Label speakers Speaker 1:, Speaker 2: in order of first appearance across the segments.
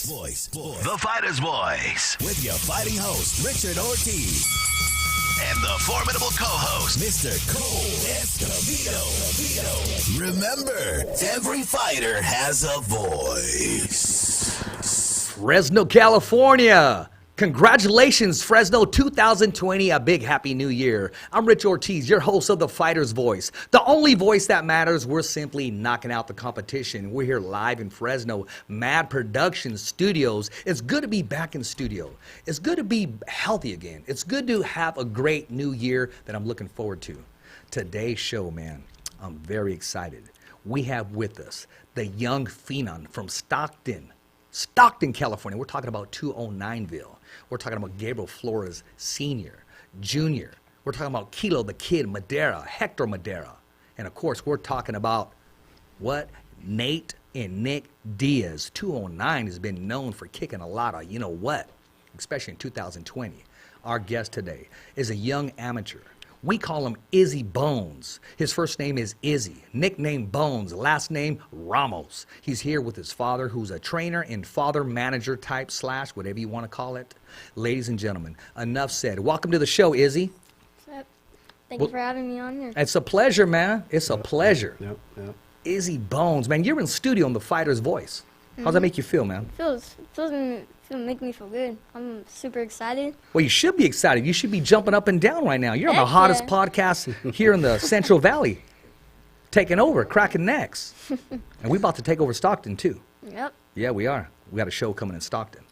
Speaker 1: Voice. The Fighter's Voice. With your fighting host, Richard Ortiz. And the formidable co-host, Mr. Cole Escobedo. Remember, every fighter has a voice.
Speaker 2: Fresno, California. Congratulations, Fresno 2020, a big happy new year. I'm Rich Ortiz, your host of The Fighter's Voice. The only voice that matters. We're simply knocking out the competition. We're here live in Fresno, Mad Productions Studios. It's good to be back in studio. It's good to be healthy again. It's good to have a great new year that I'm looking forward to. Today's show, man, I'm very excited. We have with us the young phenom from Stockton, California. We're talking about 209ville. We're talking about Gabriel Flores Sr., Jr. We're talking about Kilo the Kid Madera, Hector Madera. And of course, we're talking about what? Nate and Nick Diaz. 209 has been known for kicking a lot of, you know what, especially in 2020. Our guest today is a young amateur. We call him Izzy Bones. His first name is Izzy, nickname Bones, last name Ramos. He's here with his father, who's a trainer and father manager type / whatever you want to call it. Ladies and gentlemen, enough said. Welcome to the show, Izzy.
Speaker 3: What's up? Thank you for having me on here.
Speaker 2: It's a pleasure, man. It's a pleasure.
Speaker 4: Yep.
Speaker 2: Izzy Bones, man, you're in studio on The Fighter's Voice. How's that make you feel, man?
Speaker 3: Make me feel good. I'm super excited.
Speaker 2: Well, you should be excited. You should be jumping up and down right now. You're on the
Speaker 3: Heck
Speaker 2: hottest
Speaker 3: yeah.
Speaker 2: podcast here in the Central Valley. Taking over, cracking necks. And we're about to take over Stockton, too.
Speaker 3: Yep.
Speaker 2: Yeah, we are. We got a show coming in Stockton.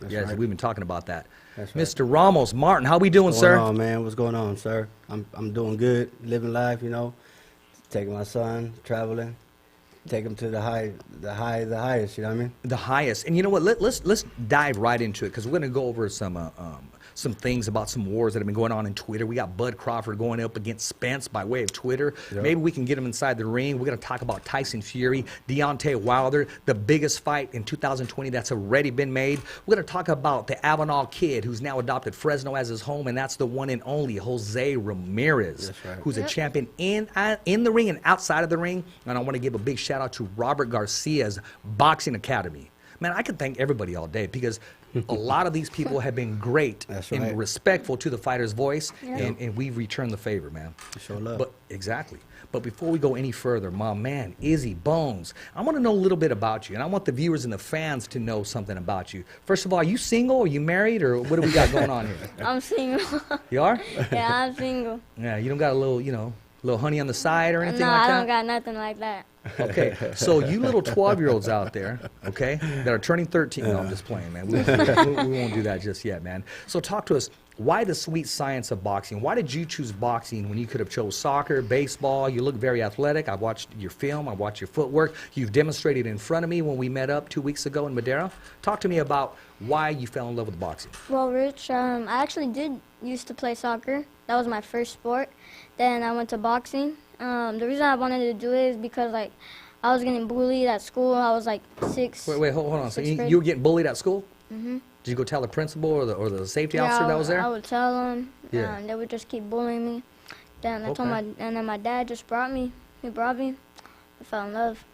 Speaker 4: That's
Speaker 2: Yes,
Speaker 4: right.
Speaker 2: we've been talking about that.
Speaker 4: That's right.
Speaker 2: Mr. Ramos Martin, how we doing,
Speaker 4: What's
Speaker 2: sir?
Speaker 4: going on, man? What's going on, sir? I'm doing good, living life, taking my son, traveling, take him to the highest, you know what I mean?
Speaker 2: The highest. And you know what? Let's dive right into it because we're going to go over some things about some wars that have been going on in Twitter. We got Bud Crawford going up against Spence by way of Twitter.
Speaker 4: Yep.
Speaker 2: Maybe we can get him inside the ring. We're going to talk about Tyson Fury, Deontay Wilder, the biggest fight in 2020 that's already been made. We're going to talk about the Avenal kid who's now adopted Fresno as his home, and that's the one and only Jose Ramirez,
Speaker 4: That's right.
Speaker 2: who's a champion in the ring and outside of the ring. And I want to give a big shout out to Robert Garcia's Boxing Academy. Man, I could thank everybody all day because a lot of these people have been great
Speaker 4: That's
Speaker 2: and
Speaker 4: right.
Speaker 2: respectful to the Fighter's Voice,
Speaker 3: Yeah.
Speaker 2: and we've returned the favor, man.
Speaker 4: Show love.
Speaker 2: But exactly. But before we go any further, my man, Izzy Bones, I want to know a little bit about you, and I want the viewers and the fans to know something about you. First of all, are you single? Are you married? Or what do we got going on here?
Speaker 3: I'm single.
Speaker 2: You are?
Speaker 3: Yeah, I'm single.
Speaker 2: Yeah, you don't got a little honey on the side or anything
Speaker 3: No,
Speaker 2: like
Speaker 3: I
Speaker 2: that?
Speaker 3: don't got nothing like that.
Speaker 2: Okay, so you little 12-year-olds out there, okay, that are turning 13. No, I'm just playing, man. We won't do that just yet, man. So talk to us. Why the sweet science of boxing? Why did you choose boxing when you could have chose soccer, baseball? You look very athletic. I watched your film. I watched your footwork. You've demonstrated in front of me when we met up 2 weeks ago in Madera. Talk to me about why you fell in love with boxing.
Speaker 3: Well, Rich, I actually did used to play soccer. That was my first sport. Then I went to boxing. The reason I wanted to do it is because, like, I was getting bullied at school. I was, like, 6.
Speaker 2: Wait, hold on. So
Speaker 3: Sixth grade.
Speaker 2: you were getting bullied at school? Mm-hmm. Did you go tell the principal or the safety officer that was there?
Speaker 3: I would tell them,
Speaker 2: Yeah.
Speaker 3: and they would just keep bullying me. Then I told
Speaker 2: Okay.
Speaker 3: and then my dad just brought me. He brought me. I fell in love.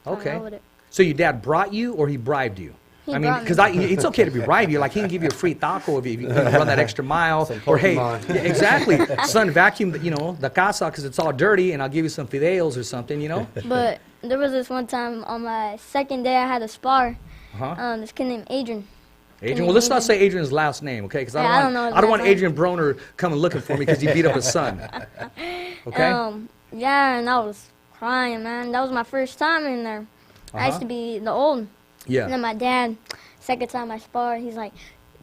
Speaker 3: Fell in
Speaker 2: Okay.
Speaker 3: love with it.
Speaker 2: So your dad brought you or he bribed you?
Speaker 3: He
Speaker 2: I mean,
Speaker 3: brought me.
Speaker 2: because it's okay to bribe you. Like, he can give you a free taco if you run that extra mile.
Speaker 4: Some
Speaker 2: Or, hey,
Speaker 4: Pokemon.
Speaker 2: yeah, exactly. Son, vacuum, the casa because it's all dirty, and I'll give you some fideos or something,
Speaker 3: But there was this one time on my second day I had a spar.
Speaker 2: Uh-huh.
Speaker 3: This kid named Adrian.
Speaker 2: Adrian, well, let's not say Adrian's last name, okay? Because
Speaker 3: Yeah, I don't know his
Speaker 2: I don't want
Speaker 3: last name.
Speaker 2: Adrian Broner coming looking for me because he beat up his son. Okay?
Speaker 3: Yeah, and I was crying, man. That was my first time in there. I used to be the old. And
Speaker 2: Yeah.
Speaker 3: then my dad, second time I sparred, he's like,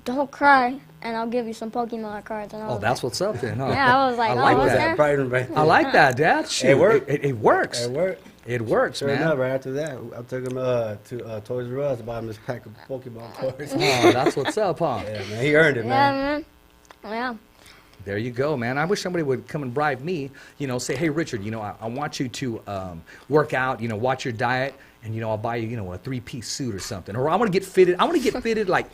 Speaker 3: "Don't cry, and I'll give you some Pokemon cards." And I
Speaker 2: Oh,
Speaker 3: was
Speaker 2: that's what's up then, huh?
Speaker 3: Yeah, I was like,
Speaker 2: I
Speaker 3: oh,
Speaker 2: like
Speaker 3: what's
Speaker 2: that.
Speaker 3: there?
Speaker 4: Pride and right
Speaker 2: I like that, Dad. Shoot,
Speaker 4: It worked.
Speaker 2: It works.
Speaker 4: It worked.
Speaker 2: It works,
Speaker 4: Sure
Speaker 2: man.
Speaker 4: enough, right after that, I took him to Toys R Us to buy him this pack of Pokemon toys.
Speaker 2: Oh, that's what's up, huh?
Speaker 4: Yeah, man, he earned it,
Speaker 3: Yeah,
Speaker 4: man.
Speaker 3: man. Yeah.
Speaker 2: There you go, man. I wish somebody would come and bribe me, say, hey, Richard, I want you to work out, watch your diet, and, I'll buy you, a 3-piece suit or something. Or I want to get fitted. I want to get fitted like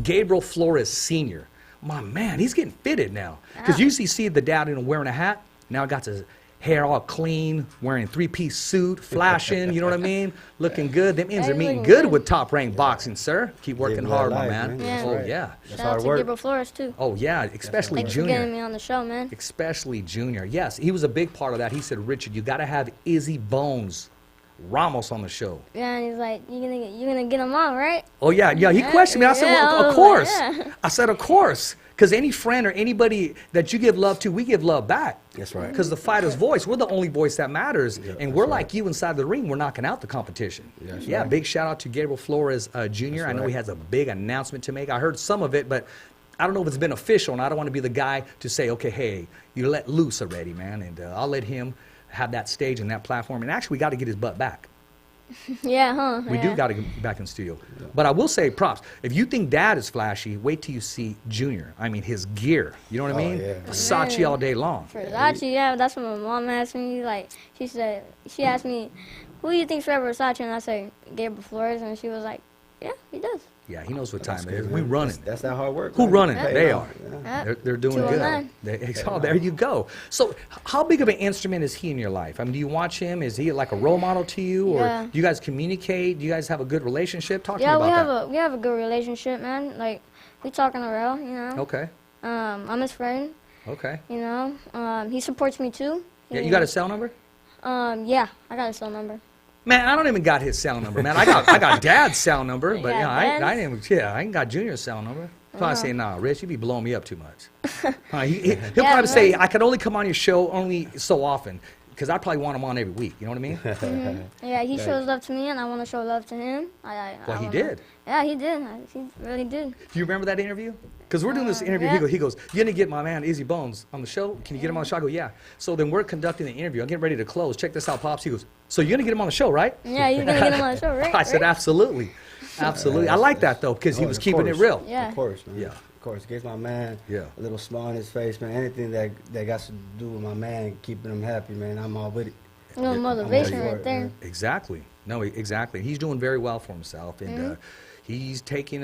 Speaker 2: Gabriel Flores Sr. My man, he's getting fitted now. Because you usually see the dad, wearing a hat. Now I got to hair all clean, wearing 3-piece suit, flashing, you know what I mean? Looking good. Them ends are
Speaker 3: Hey,
Speaker 2: meeting
Speaker 3: looking
Speaker 2: good
Speaker 3: good.
Speaker 2: with Top-Ranked Boxing, sir. Keep working
Speaker 4: Living
Speaker 2: hard,
Speaker 4: that
Speaker 2: my
Speaker 4: life,
Speaker 2: man.
Speaker 4: man.
Speaker 3: Yeah.
Speaker 2: Oh,
Speaker 3: That's
Speaker 2: yeah.
Speaker 4: That's
Speaker 3: Shout out
Speaker 4: hard
Speaker 3: to
Speaker 4: work.
Speaker 3: Gabriel Flores too.
Speaker 2: Oh, yeah, especially
Speaker 3: Thanks for
Speaker 2: Junior.
Speaker 3: getting me on the show, man.
Speaker 2: Especially Junior. Yes, he was a big part of that. He said, Richard, you got to have Izzy Bones Ramos on the show.
Speaker 3: Yeah, and he's like, you gonna get him on, right?
Speaker 2: Oh, yeah, yeah. He questioned me. I said,
Speaker 3: Yeah,
Speaker 2: well,
Speaker 3: I
Speaker 2: of
Speaker 3: was
Speaker 2: course.
Speaker 3: like, yeah.
Speaker 2: I said, of course. Because any friend or anybody that you give love to, we give love back.
Speaker 4: That's right.
Speaker 2: Because the fighter's voice, we're the only voice that matters.
Speaker 4: Yeah,
Speaker 2: and
Speaker 4: that's
Speaker 2: we're
Speaker 4: right.
Speaker 2: like you inside the ring. We're knocking out the competition.
Speaker 4: That's
Speaker 2: Yeah,
Speaker 4: right.
Speaker 2: big shout out to Gabriel Flores Jr.
Speaker 4: That's
Speaker 2: I know
Speaker 4: right.
Speaker 2: he has a big announcement to make. I heard some of it, but I don't know if it's been official. And I don't want to be the guy to say, okay, hey, you let loose already, man. And I'll let him have that stage and that platform. And actually, we got to get his butt back.
Speaker 3: Yeah, huh?
Speaker 2: We
Speaker 3: yeah.
Speaker 2: do got to get back in studio. But I will say props. If you think Dad is flashy, wait till you see Junior. I mean, his gear. You know what I
Speaker 4: Oh,
Speaker 2: mean?
Speaker 4: yeah.
Speaker 2: Versace all day long.
Speaker 3: Versace, yeah, that's what my mom asked me. Like, she asked me, who do you think's for Versace? And I said, Gabriel Flores. And she was like, yeah, he does.
Speaker 2: Yeah, he knows what
Speaker 4: That's
Speaker 2: time it is.
Speaker 4: good,
Speaker 2: We
Speaker 4: man.
Speaker 2: running.
Speaker 4: That's that hard work.
Speaker 2: Who
Speaker 4: man.
Speaker 2: running?
Speaker 3: Yeah.
Speaker 2: They
Speaker 4: Yeah.
Speaker 2: are.
Speaker 3: Yeah.
Speaker 2: They're doing good.
Speaker 3: 209.
Speaker 2: Oh, there you go. So, how big of an instrument is he in your life? I mean, do you watch him? Is he like a role model to you, or
Speaker 3: Yeah.
Speaker 2: do you guys communicate? Do you guys have a good relationship? Talk to
Speaker 3: Yeah,
Speaker 2: me about that.
Speaker 3: we have a good relationship, man. Like, we talk on the rail, you know.
Speaker 2: Okay.
Speaker 3: I'm his friend,
Speaker 2: Okay.
Speaker 3: you know. He supports me too.
Speaker 2: Yeah, you got a cell number?
Speaker 3: Yeah, I got his cell number.
Speaker 2: Man, I don't even got his cell number, man. I got Dad's cell number, but
Speaker 3: got
Speaker 2: yeah, I
Speaker 3: Dad's?
Speaker 2: ain't. Yeah, I ain't got Junior's cell number. Probably say, nah, Rich, you be blowing me up too much. He'll
Speaker 3: Yeah,
Speaker 2: probably say,
Speaker 3: man.
Speaker 2: I can only come on your show only so often, because I probably want him on every week. You know what I mean?
Speaker 3: Yeah, he
Speaker 4: Right.
Speaker 3: shows love to me, and I want to show love to him.
Speaker 2: Well, he
Speaker 3: wanna-
Speaker 2: did.
Speaker 3: Yeah, he did. He really did.
Speaker 2: Do you remember that interview? Because we're doing this interview.
Speaker 3: yeah.
Speaker 2: He goes, you gonna get my man Izzy Bones on the show? Can you get him on the show? I go, yeah. So then we're conducting the interview. I'm getting ready to close. Check this out, Pops. He goes, so you're gonna get him on the show, right?
Speaker 3: Yeah, you're gonna get him on the show, right?
Speaker 2: I said,
Speaker 3: right?
Speaker 2: absolutely. Absolutely. I like that, though, because he
Speaker 4: Oh,
Speaker 2: was
Speaker 4: of
Speaker 2: keeping it
Speaker 4: course.
Speaker 2: real.
Speaker 3: Yeah.
Speaker 4: Of course, man.
Speaker 2: Yeah.
Speaker 4: Of course. Gives my man
Speaker 2: Yeah.
Speaker 4: a little smile on his face, man. Anything that got to do with my man, keeping him happy, man, I'm all with it.
Speaker 3: A little
Speaker 4: I'm
Speaker 3: motivation
Speaker 4: all for
Speaker 3: right
Speaker 4: it,
Speaker 3: there.
Speaker 4: man.
Speaker 2: Exactly. No, exactly. He's doing very well for himself, and he's taking,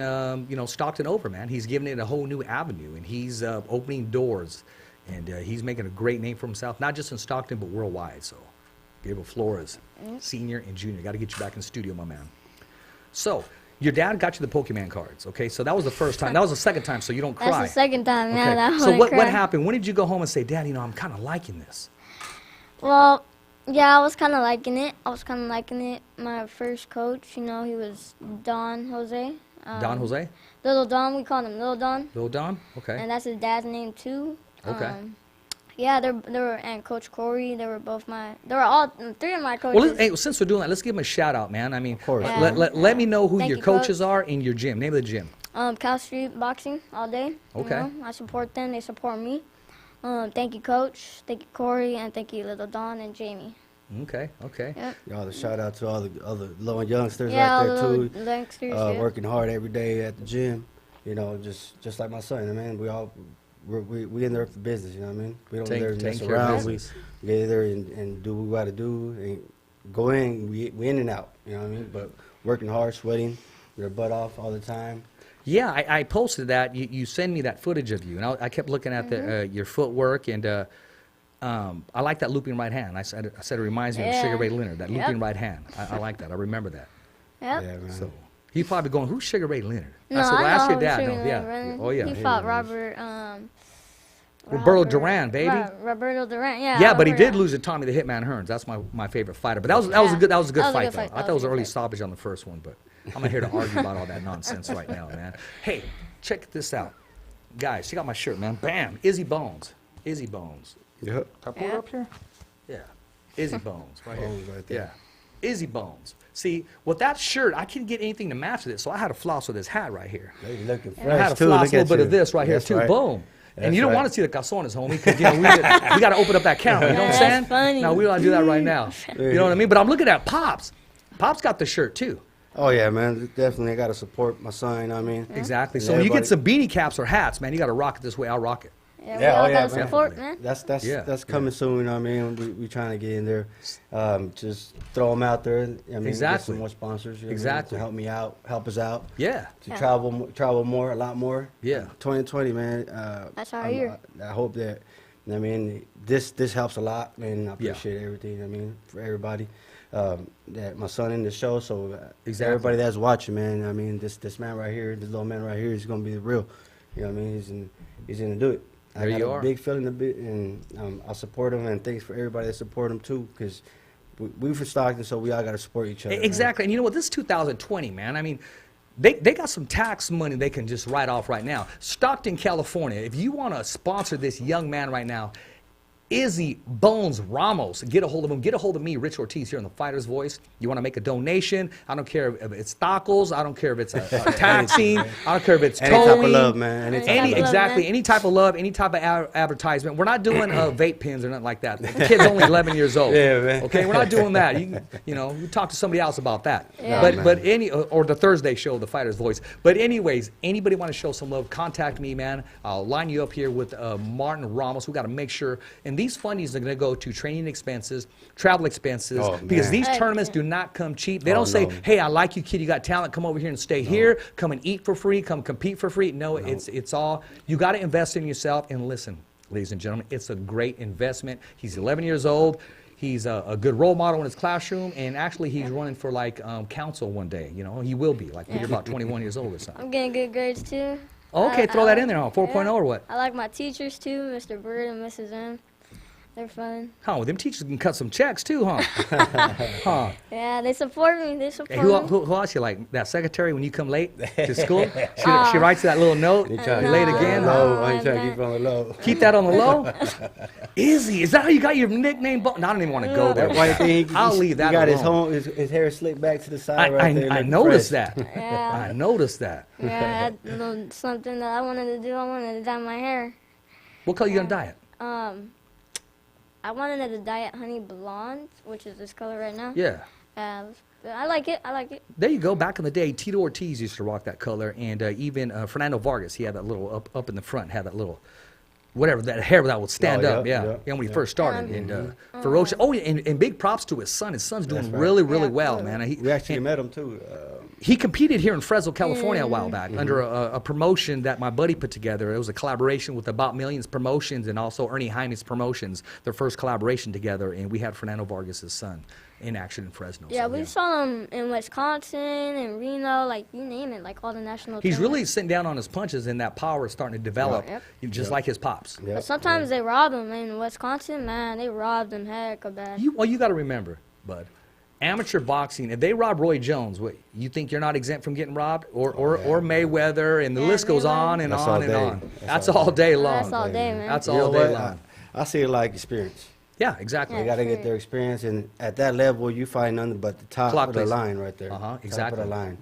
Speaker 2: Stockton over, man. He's giving it a whole new avenue, and he's opening doors, and he's making a great name for himself, not just in Stockton, but worldwide. So, Gabriel Flores, Senior and Junior. Got to get you back in the studio, my man. So, your dad got you the Pokemon cards, okay? So that was the first time. That was the second time, so you don't cry.
Speaker 3: That's the second time now
Speaker 2: Okay.
Speaker 3: that I
Speaker 2: So
Speaker 3: wouldn't
Speaker 2: what
Speaker 3: cry.
Speaker 2: happened? When did you go home and say, Dad, I'm kind of liking this?
Speaker 3: Well, yeah, I was kind of liking it. My first coach, he was Don Jose.
Speaker 2: Don Jose?
Speaker 3: Little Don, we called him Little Don.
Speaker 2: Little Don? Okay.
Speaker 3: And that's his dad's name too.
Speaker 2: Okay.
Speaker 3: Yeah, they were, and Coach Corey, they were all three of my coaches.
Speaker 2: Well, hey, since we're doing that, let's give him a shout out, man. I mean,
Speaker 4: course.
Speaker 3: Yeah.
Speaker 2: let me know who
Speaker 3: Thank
Speaker 2: your
Speaker 3: you,
Speaker 2: coaches
Speaker 3: Coach.
Speaker 2: are in your gym. Name of the gym.
Speaker 3: Cal Street Boxing all day.
Speaker 2: Okay.
Speaker 3: I support them. They support me. Thank you, Coach. Thank you, Corey, and thank you, Little Don and Jamie.
Speaker 2: Okay.
Speaker 3: Yep.
Speaker 4: Y'all, the shout out to all the other little youngsters
Speaker 3: Yeah,
Speaker 4: right
Speaker 3: all
Speaker 4: there
Speaker 3: the
Speaker 4: too.
Speaker 3: little youngsters, yeah.
Speaker 4: Working hard every day at the gym. Just like my son. I mean, we in there for business. You know what I mean? We don't
Speaker 2: Take
Speaker 4: there
Speaker 2: care
Speaker 4: mess
Speaker 2: of
Speaker 4: around. We
Speaker 2: business.
Speaker 4: get there and do what we got to do and go in. We in and out. You know what I mean? But working hard, sweating, your butt off all the time.
Speaker 2: Yeah, I posted that. You send me that footage of you, and I kept looking at the your footwork, and I like that looping right hand. I said it reminds me of
Speaker 3: Yeah.
Speaker 2: Sugar Ray Leonard. That
Speaker 3: Yep.
Speaker 2: looping right hand. I like that. I remember that.
Speaker 3: Yep.
Speaker 4: Yeah, man.
Speaker 2: So he's probably going, who's Sugar Ray Leonard?
Speaker 3: No,
Speaker 2: I said, well,
Speaker 3: I
Speaker 2: ask
Speaker 3: know
Speaker 2: your dad.
Speaker 3: Sugar
Speaker 2: No,
Speaker 3: Ray
Speaker 2: yeah.
Speaker 3: Leonard.
Speaker 2: Oh yeah.
Speaker 3: He fought Robert.
Speaker 2: Roberto Duran, baby.
Speaker 3: Roberto Duran. Yeah.
Speaker 2: Yeah, but he
Speaker 3: Robert,
Speaker 2: did lose to Tommy the Hitman Hearns. That's my favorite fighter. But that was a good
Speaker 3: That was a
Speaker 2: fight
Speaker 3: good
Speaker 2: though.
Speaker 3: fight.
Speaker 2: I
Speaker 3: That
Speaker 2: thought it was
Speaker 3: was a
Speaker 2: an
Speaker 3: good
Speaker 2: early
Speaker 3: fight.
Speaker 2: stoppage on the first one, but I'm not here to argue about all that nonsense right now, man. Hey, check this out, guys. Check out my shirt, man. Bam, Izzy Bones. Izzy Bones.
Speaker 4: Yep.
Speaker 2: Can I pull it
Speaker 3: Yeah.
Speaker 2: up here? Yeah, Izzy Bones right here.
Speaker 4: Bones right there.
Speaker 2: Yeah, Izzy Bones. See, with that shirt, I couldn't get anything to match with it, so I had to floss with this hat right here.
Speaker 4: Hey, you looking
Speaker 2: I had
Speaker 4: fresh
Speaker 2: to
Speaker 4: too.
Speaker 2: floss
Speaker 4: Look
Speaker 2: a little
Speaker 4: at
Speaker 2: bit
Speaker 4: you.
Speaker 2: of this right here
Speaker 4: That's
Speaker 2: too.
Speaker 4: right.
Speaker 2: Boom. And
Speaker 4: That's
Speaker 2: you don't
Speaker 4: right.
Speaker 2: want to see the calzones, homie, because we got to open up that camera. You know what I'm
Speaker 3: That's
Speaker 2: saying?
Speaker 3: funny.
Speaker 2: No, we don't do that right now. You know what I mean? But I'm looking at Pops. Pops got the shirt too.
Speaker 4: Oh yeah, man. Definitely, I gotta support my son. You know what I mean?
Speaker 2: Exactly.
Speaker 4: And
Speaker 2: So when you get
Speaker 4: everybody-
Speaker 2: some beanie caps or hats, man, you got to rock it this way. I'll rock it.
Speaker 3: Yeah, we
Speaker 4: Yeah,
Speaker 3: all
Speaker 4: oh, yeah,
Speaker 3: gotta
Speaker 4: man.
Speaker 3: support, man.
Speaker 2: Yeah,
Speaker 4: That's coming soon. You know what I mean? We trying to get in there. Just throw them out there. I mean,
Speaker 2: Exactly.
Speaker 4: Get some more sponsors. You know what I mean,
Speaker 2: Exactly.
Speaker 4: To help me out, help us out.
Speaker 2: Yeah.
Speaker 4: To
Speaker 3: Yeah.
Speaker 4: travel more, a lot more.
Speaker 2: Yeah.
Speaker 4: 2020, man.
Speaker 3: That's our year.
Speaker 4: I hope that I mean, this helps a lot, and I
Speaker 2: Yeah.
Speaker 4: appreciate everything. I mean, for everybody that my son in the show. So
Speaker 2: Exactly.
Speaker 4: everybody that's watching, man. I mean, this man right here, this little man right here, is gonna be the real. You know what I mean? He's gonna do it.
Speaker 2: There
Speaker 4: I got
Speaker 2: you
Speaker 4: a
Speaker 2: are.
Speaker 4: big feeling a bit, and I support him. And thanks for everybody that support him too, because we from Stockton, so we all gotta support each other. man.
Speaker 2: Exactly. And you know what? This is 2020, man. I mean, they got some tax money they can just write off right now. Stockton, California, if you want to sponsor this young man right now, Izzy Bones Ramos, get a hold of him. Get a hold of me, Rich Ortiz, here on the Fighter's Voice. You want to make a donation? I don't care if it's tacos. I don't care if it's a taxing. I don't care if it's
Speaker 4: Any
Speaker 2: towing.
Speaker 4: type of love, man. Any type of love.
Speaker 2: Exactly. Any type of love, any type of advertisement. We're not doing vape pens or nothing like that. The kid's only 11 years old.
Speaker 4: Yeah, man.
Speaker 2: Okay, we're not doing that. You know, you talk to somebody else about that.
Speaker 3: Yeah.
Speaker 2: But or the Thursday show, the Fighter's Voice. But anyways, anybody want to show some love? Contact me, man. I'll line you up here with Martin Ramos. We got to make sure, and these fundies are going to go to training expenses, travel expenses,
Speaker 4: Oh,
Speaker 2: because
Speaker 4: man.
Speaker 2: these tournaments do not come cheap. They
Speaker 4: Oh,
Speaker 2: don't say,
Speaker 4: no.
Speaker 2: "Hey, I like you, kid. You got talent. Come over here and stay here. Come and eat for free. Come compete for free." No, it's all you got to invest in yourself. And listen, ladies and gentlemen, it's a great investment. He's 11 years old. He's a good role model in his classroom, and actually, he's running for like council one day. You know, he will be like when you're about 21 years old or something.
Speaker 3: I'm getting good grades too.
Speaker 2: Okay, throw that in there, huh? 4.0 or what?
Speaker 3: I like my teachers too, Mr. Bird and Mrs. M. They're fun.
Speaker 2: Huh? Well, them teachers can cut some checks too, huh? Huh?
Speaker 3: Yeah, they support me. They support
Speaker 2: Hey,
Speaker 3: me.
Speaker 2: who else you like? That secretary when you come late to school? She writes you that little note.
Speaker 4: You
Speaker 2: You
Speaker 4: trying
Speaker 2: late
Speaker 3: No.
Speaker 2: again?
Speaker 4: Low. I ain't
Speaker 3: I'm
Speaker 4: trying to
Speaker 3: not.
Speaker 4: keep it on the low.
Speaker 2: Keep that on the low. Izzy, is that how you got your nickname? No, I don't even want to go there.
Speaker 4: That's why you think
Speaker 2: I'll leave that
Speaker 4: He got
Speaker 2: alone.
Speaker 4: his hair slicked back to the side right there.
Speaker 2: I
Speaker 4: looking
Speaker 2: noticed
Speaker 4: fresh.
Speaker 2: that.
Speaker 3: Yeah.
Speaker 2: I noticed that.
Speaker 3: Yeah, that's something that I wanted to do. I wanted to dye my hair.
Speaker 2: What color you gonna dye it?
Speaker 3: I wanted to dye it honey blonde, which is this color right now.
Speaker 2: Yeah.
Speaker 3: I like it. I like it.
Speaker 2: There you go. Back in the day, Tito Ortiz used to rock that color, and even Fernando Vargas, he had that little up in the front, had that little, whatever, that hair that would stand
Speaker 4: Oh,
Speaker 2: up.
Speaker 4: yeah,
Speaker 2: Yeah.
Speaker 4: yeah,
Speaker 2: And when he
Speaker 4: yeah.
Speaker 2: first started, and ferocious. Oh, and big props to his son. His son's doing
Speaker 4: That's right.
Speaker 2: really, really
Speaker 3: Yeah.
Speaker 2: well, man.
Speaker 4: We actually met him too.
Speaker 2: He competed here in Fresno, California a while back under a promotion that my buddy put together. It was a collaboration with About Millions Promotions and also Ernie Jaimes Promotions, their first collaboration together, and we had Fernando Vargas' son in action in Fresno.
Speaker 3: Yeah,
Speaker 2: So,
Speaker 3: we saw him in Wisconsin and Reno, like you name it, like all the national.
Speaker 2: He's really
Speaker 3: tournaments.
Speaker 2: sitting down on his punches, and that power is starting to develop,
Speaker 3: Yep.
Speaker 2: just like his pops.
Speaker 4: Yep.
Speaker 3: But sometimes they rob him in Wisconsin. Man, they robbed him heck of bad.
Speaker 2: You got to remember, bud, amateur boxing, if they rob Roy Jones, what, you think you're not exempt from getting robbed? Or Mayweather, and the
Speaker 3: Yeah,
Speaker 2: list goes
Speaker 3: Mayweather.
Speaker 2: on and
Speaker 4: That's
Speaker 2: on
Speaker 4: all
Speaker 2: and
Speaker 4: day.
Speaker 2: on.
Speaker 4: That's
Speaker 2: That's
Speaker 4: all
Speaker 2: all day long.
Speaker 3: That's all day, man.
Speaker 2: That's
Speaker 4: You know
Speaker 2: all day
Speaker 4: what?
Speaker 2: long.
Speaker 4: I see it like experience.
Speaker 2: Yeah, exactly.
Speaker 4: They got to get their experience, and at that level, you find nothing but the top
Speaker 2: Clock,
Speaker 4: of the
Speaker 2: please.
Speaker 4: line right there.
Speaker 2: Uh-huh,
Speaker 4: Top
Speaker 2: exactly.
Speaker 4: of the line.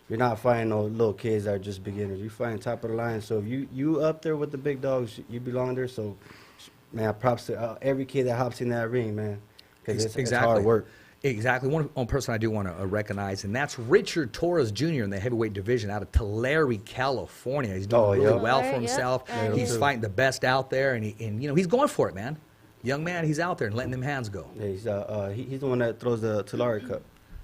Speaker 4: You're not finding no little kids that are just beginners. You find top of the line. So if you up there with the big dogs, you belong there. So, man, props to every kid that hops in that ring, man, because it's hard work.
Speaker 2: Exactly. One person I do want to recognize, and that's Richard Torres Jr. in the heavyweight division out of Tulare, California. He's doing really
Speaker 3: yeah.
Speaker 2: well for
Speaker 3: Tulare,
Speaker 2: himself.
Speaker 3: yeah. Yeah,
Speaker 2: He's
Speaker 4: too.
Speaker 2: fighting the best out there, and he's going for it, man. Young man, he's out there and letting them hands go.
Speaker 4: Yeah, he's the one that throws the Tulare Cup.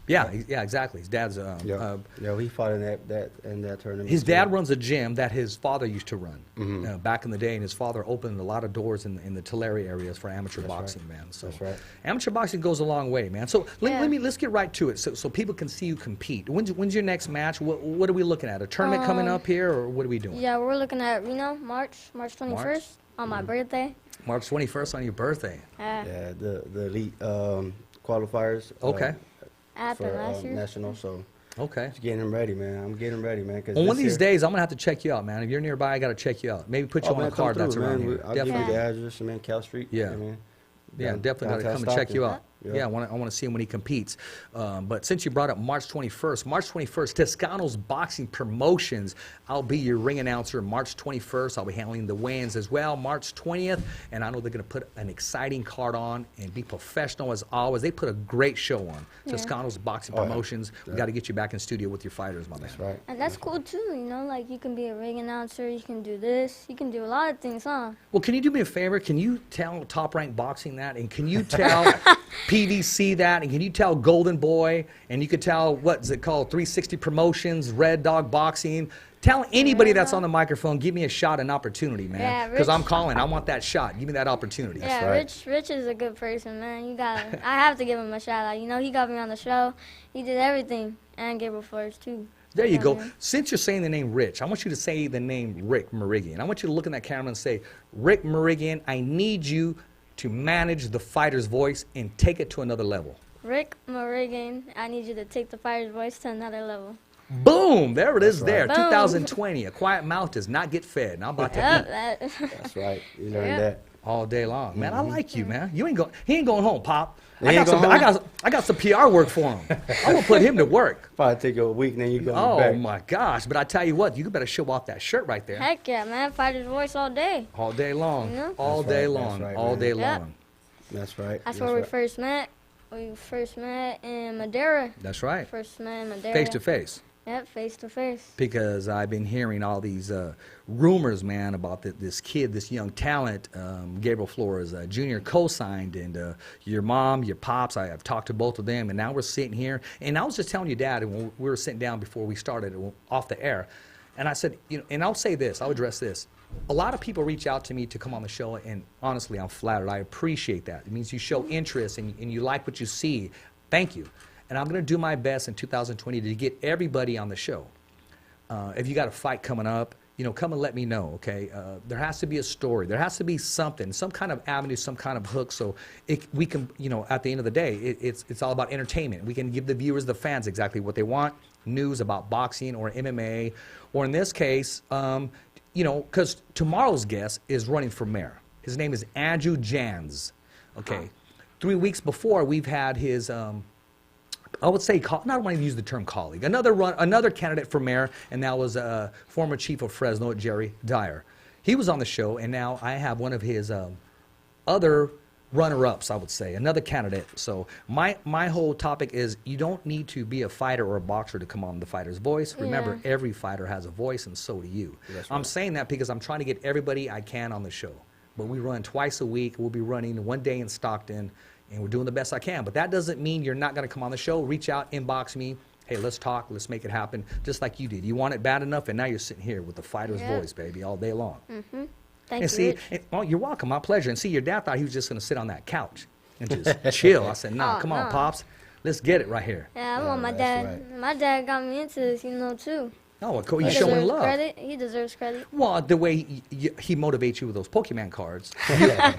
Speaker 2: Yeah, exactly. His dad's
Speaker 4: Yeah, he fought in that tournament.
Speaker 2: his
Speaker 4: too.
Speaker 2: dad runs a gym that his father used to run
Speaker 4: Mm-hmm.
Speaker 2: back in the day, and his father opened a lot of doors in the Tulare areas for amateur
Speaker 4: That's
Speaker 2: boxing,
Speaker 4: right.
Speaker 2: man. So
Speaker 4: That's right.
Speaker 2: amateur boxing goes a long way, man. So
Speaker 3: Yeah.
Speaker 2: let's get right to it, so people can see you compete. When's your next match? What are we looking at? A tournament coming up here, or what are we doing?
Speaker 3: Yeah, we're looking at Reno, March 21st on my birthday.
Speaker 2: March 21st on your birthday.
Speaker 4: Yeah, the elite qualifiers.
Speaker 2: Okay.
Speaker 3: Happened
Speaker 4: For
Speaker 3: last year.
Speaker 4: national, so
Speaker 2: Okay.
Speaker 4: just getting them ready, man. I'm getting them ready, man. Cause
Speaker 2: Well, one of
Speaker 4: this
Speaker 2: these
Speaker 4: year-
Speaker 2: days, I'm gonna have to check you out, man. If you're nearby, I gotta check you out. Maybe put you on
Speaker 4: man,
Speaker 2: a
Speaker 4: come
Speaker 2: card that's
Speaker 4: through,
Speaker 2: around
Speaker 4: man.
Speaker 2: here.
Speaker 4: I'll give you
Speaker 2: Definitely.
Speaker 4: the address, man. Cal Street.
Speaker 2: Yeah.
Speaker 4: I mean,
Speaker 2: Yeah, definitely got to
Speaker 4: downtown
Speaker 2: come and check you
Speaker 4: Stockton.
Speaker 2: out. Yeah, I want to see him when he competes. But since you brought up March 21st, Toscano's Boxing Promotions, I'll be your ring announcer March 21st. I'll be handling the weigh-ins as well March 20th, and I know they're going to put an exciting card on and be professional as always. They put a great show on. Toscano's Boxing
Speaker 4: Oh, yeah.
Speaker 2: Promotions. We got to get you back in studio with your fighters, my man.
Speaker 4: That's right.
Speaker 3: And that's cool too, you know, like you can be a ring announcer, you can do this, you can do a lot of things, huh?
Speaker 2: Well, can you do me a favor? Can you tell Top Rank Boxing that? And can you tell PVC that, and can you tell Golden Boy, and you could tell, what's it called, 360 Promotions, Red Dog Boxing. Tell anybody that's on the microphone, give me a shot, an opportunity, man.
Speaker 3: Yeah,
Speaker 2: Because
Speaker 3: Rich-
Speaker 2: I'm calling. I want that shot. Give me that opportunity.
Speaker 3: Yeah,
Speaker 4: right.
Speaker 3: Rich is a good person, man. I have to give him a shout out. You know, he got me on the show. He did everything, and Gabriel Flores too.
Speaker 2: There you go.
Speaker 3: man.
Speaker 2: Since you're saying the name Rich, I want you to say the name Rick Merigian. I want you to look in that camera and say, Rick Merigian, I need you to manage the fighter's voice and take it to another level.
Speaker 3: Rick Merigian, I need you to take the fighter's voice to another level.
Speaker 2: Boom! There it is there.
Speaker 3: Boom.
Speaker 2: 2020. A quiet mouth does not get fed. And I'm about to
Speaker 3: Yep,
Speaker 2: eat
Speaker 4: That's right. You learned
Speaker 3: Yep.
Speaker 4: that.
Speaker 2: all day long. Man, I like you, man. He ain't going home, Pop.
Speaker 4: He ain't going home?
Speaker 2: I got some PR work for him. I'm going to put him to work.
Speaker 4: Probably take you a week, then you go
Speaker 2: Oh,
Speaker 4: back.
Speaker 2: my gosh. But I tell you what, you better show off that shirt right there.
Speaker 3: Heck yeah, man. Fighter's voice all day.
Speaker 2: All day long.
Speaker 3: Yeah.
Speaker 2: All
Speaker 4: That's
Speaker 2: day
Speaker 4: right, that's
Speaker 2: long.
Speaker 4: right,
Speaker 2: All
Speaker 4: man.
Speaker 2: day
Speaker 3: Yeah.
Speaker 2: long.
Speaker 4: That's right.
Speaker 3: That's where we first met. We first met in Madeira.
Speaker 2: That's right.
Speaker 3: First met in Madeira.
Speaker 2: Face to face.
Speaker 3: Yep, face to face.
Speaker 2: Because I've been hearing all these rumors, man, about this kid, this young talent, Gabriel Flores Jr. co-signed, and your mom, your pops. I've talked to both of them, and now we're sitting here. And I was just telling your dad when we were sitting down before we started off the air, and I said, and I'll say this, I'll address this. A lot of people reach out to me to come on the show, and honestly, I'm flattered. I appreciate that. It means you show interest and you like what you see. Thank you. And I'm going to do my best in 2020 to get everybody on the show. If you got a fight coming up, come and let me know, okay? There has to be a story. There has to be something, some kind of avenue, some kind of hook, so we can, at the end of the day, it's all about entertainment. We can give the viewers, the fans, exactly what they want, news about boxing or MMA, or in this case, because tomorrow's guest is running for mayor. His name is Andrew Jans, okay? 3 weeks before, we've had his... I would say, not want to use the term colleague, another candidate for mayor, and that was former chief of Fresno, Jerry Dyer. He was on the show, and now I have one of his other runner-ups, I would say, another candidate. So my whole topic is you don't need to be a fighter or a boxer to come on The Fighter's Voice. Remember,
Speaker 3: Yeah.
Speaker 2: every fighter has a voice, and so do you.
Speaker 4: That's
Speaker 2: I'm
Speaker 4: right.
Speaker 2: saying that because I'm trying to get everybody I can on the show. But we run twice a week. We'll be running one day in Stockton, and we're doing the best I can. But that doesn't mean you're not going to come on the show. Reach out, inbox me. Hey, let's talk. Let's make it happen, just like you did. You want it bad enough, and now you're sitting here with The Fighter's
Speaker 3: Yeah.
Speaker 2: Voice, baby, all day long.
Speaker 3: Thank
Speaker 2: And
Speaker 3: you,
Speaker 2: see,
Speaker 3: Rich.
Speaker 2: you're welcome. My pleasure. And see, your dad thought he was just going to sit on that couch and just chill. I said, nah,
Speaker 3: Oh,
Speaker 2: come on,
Speaker 3: no.
Speaker 2: Pops. Let's get it right here.
Speaker 3: Yeah, I want my
Speaker 4: that's
Speaker 3: dad.
Speaker 4: right.
Speaker 3: My dad got me into this, too.
Speaker 2: Oh, cool. You're
Speaker 3: He
Speaker 2: showing
Speaker 3: deserves
Speaker 2: love.
Speaker 3: credit. He deserves credit.
Speaker 2: Well, the way he motivates you with those Pokemon cards.
Speaker 3: Heck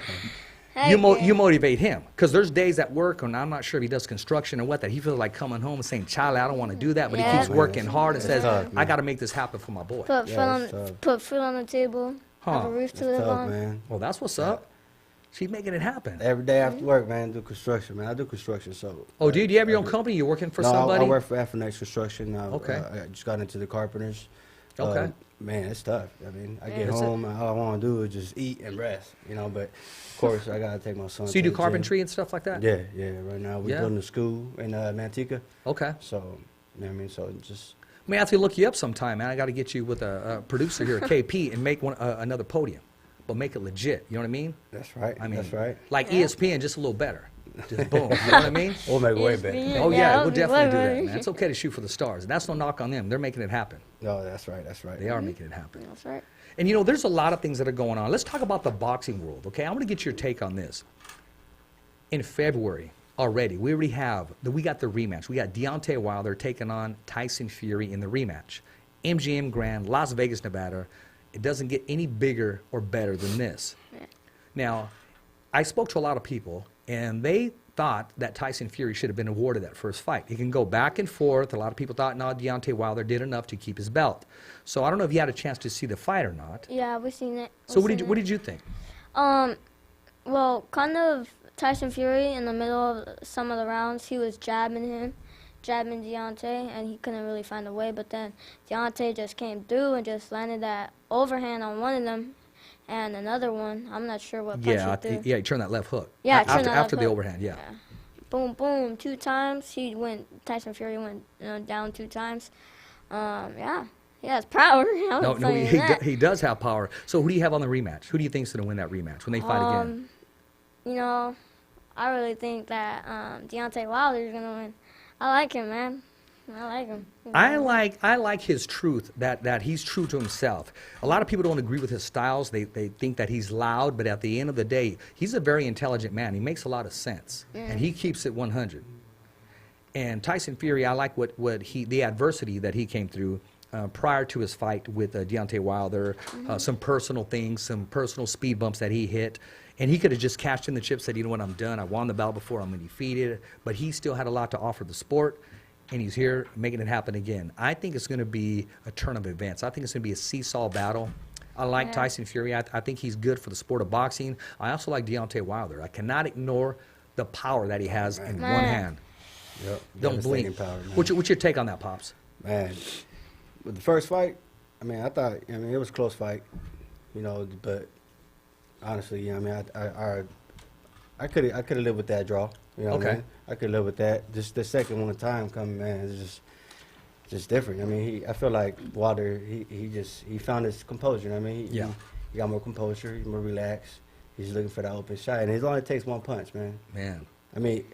Speaker 2: You
Speaker 3: yeah.
Speaker 2: motivate him because there's days at work, and I'm not sure if he does construction or what, that he feels like coming home and saying, "Charlie, I don't want to do that," but
Speaker 3: Yeah.
Speaker 2: he keeps
Speaker 3: Man,
Speaker 2: working hard and says,
Speaker 4: tough,
Speaker 2: "I
Speaker 4: man.
Speaker 2: got to make this happen for my boy."
Speaker 3: Put,
Speaker 4: Yeah,
Speaker 3: food
Speaker 4: it's
Speaker 3: on,
Speaker 4: tough.
Speaker 3: put food on the table. Have
Speaker 2: Huh.
Speaker 3: a roof to
Speaker 4: It's
Speaker 3: live
Speaker 4: tough,
Speaker 3: on.
Speaker 4: man.
Speaker 2: Well, that's what's up. She's making it happen.
Speaker 4: Every day after work, man, do construction, man. I do construction, so.
Speaker 2: Oh, dude, you have your
Speaker 4: I
Speaker 2: own
Speaker 4: do-
Speaker 2: company? You're working for
Speaker 4: no,
Speaker 2: somebody?
Speaker 4: I work for FNX Construction.
Speaker 2: Okay.
Speaker 4: I just got into the carpenters.
Speaker 2: Okay.
Speaker 4: Man, it's tough. I mean, I get
Speaker 2: Is it?
Speaker 4: home, and all I want to do is just eat and rest, but of course, I got to take my son.
Speaker 2: So you
Speaker 4: to
Speaker 2: do
Speaker 4: the gym.
Speaker 2: carpentry and stuff like that?
Speaker 4: Yeah, yeah. Right now, we're
Speaker 2: Yeah.
Speaker 4: building a school in Manteca.
Speaker 2: Okay.
Speaker 4: So, you know what I mean? So just.
Speaker 2: May have to look you up sometime, man. I got to get you with a producer here at KP and make another podium, but make it legit. You know what I mean?
Speaker 4: That's right.
Speaker 2: I mean,
Speaker 4: that's right.
Speaker 2: Like
Speaker 3: Yeah.
Speaker 2: ESPN, just a little better. Just boom. You know what I mean?
Speaker 4: We'll make it way
Speaker 3: ESPN.
Speaker 4: better.
Speaker 2: Oh
Speaker 3: Yeah,
Speaker 2: yeah,
Speaker 3: that'll
Speaker 2: we'll
Speaker 3: be
Speaker 2: definitely do
Speaker 3: way
Speaker 2: that, man.
Speaker 3: better.
Speaker 2: It's okay to shoot for the stars, and that's no knock on them. They're making it happen.
Speaker 4: No, that's right. That's right.
Speaker 2: They are making it happen.
Speaker 3: That's right.
Speaker 2: And there's a lot of things that are going on. Let's talk about the boxing world, okay? I want to get your take on this. In February already, we got the rematch. We got Deontay Wilder taking on Tyson Fury in the rematch. MGM Grand, Las Vegas, Nevada. It doesn't get any bigger or better than this.
Speaker 3: Yeah.
Speaker 2: Now, I spoke to a lot of people, and they thought that Tyson Fury should have been awarded that first fight. He can go back and forth. A lot of people thought, no, Deontay Wilder did enough to keep his belt. So I don't know if you had a chance to see the fight or not.
Speaker 3: Yeah, we seen it.
Speaker 2: So what did you think?
Speaker 3: Well, kind of Tyson Fury in the middle of some of the rounds, he was jabbing Deontay, and he couldn't really find a way. But then Deontay just came through and just landed that overhand on one of them, and another one. I'm not sure what punch he threw.
Speaker 2: Yeah, he turned that left hook.
Speaker 3: Yeah,
Speaker 2: after,
Speaker 3: turned that
Speaker 2: after
Speaker 3: left
Speaker 2: the
Speaker 3: hook.
Speaker 2: overhand, yeah.
Speaker 3: Boom, boom, 2 times. Tyson Fury went down 2 times. Yeah, he has power.
Speaker 2: No, he does have power. So who do you have on the rematch? Who do you think's going to win that rematch when they fight again?
Speaker 3: You know, I really think that Deontay Wilder is gonna win. I like him, man. I like him.
Speaker 2: I like his truth, that he's true to himself. A lot of people don't agree with his styles. They think that he's loud, but at the end of the day, he's a very intelligent man. He makes a lot of sense, and he keeps it 100. And Tyson Fury, I like the adversity that he came through prior to his fight with Deontay Wilder, some personal things, some personal speed bumps that he hit. And he could have just cashed in the chip, said, you know what, I'm done. I won the battle before, I'm undefeated. But he still had a lot to offer the sport, and he's here making it happen again. I think it's going to be a turn of events. I think it's going to be a seesaw battle. I like Tyson Fury. I think he's good for the sport of boxing. I also like Deontay Wilder. I cannot ignore the power that he has in one hand.
Speaker 4: Yep.
Speaker 2: Don't blink.
Speaker 4: Power,
Speaker 2: What's your take on that, Pops?
Speaker 4: Man, with the first fight, I mean, it was a close fight, you know, but honestly, you know, I could have lived with that draw. You know what I mean? I could live with that. Just the second one time coming, man, it's just different. I mean, I feel like Wilder, he found his composure. You know what I mean? He got more composure. He's more relaxed. He's looking for that open shot, and it only takes one punch, man. I mean,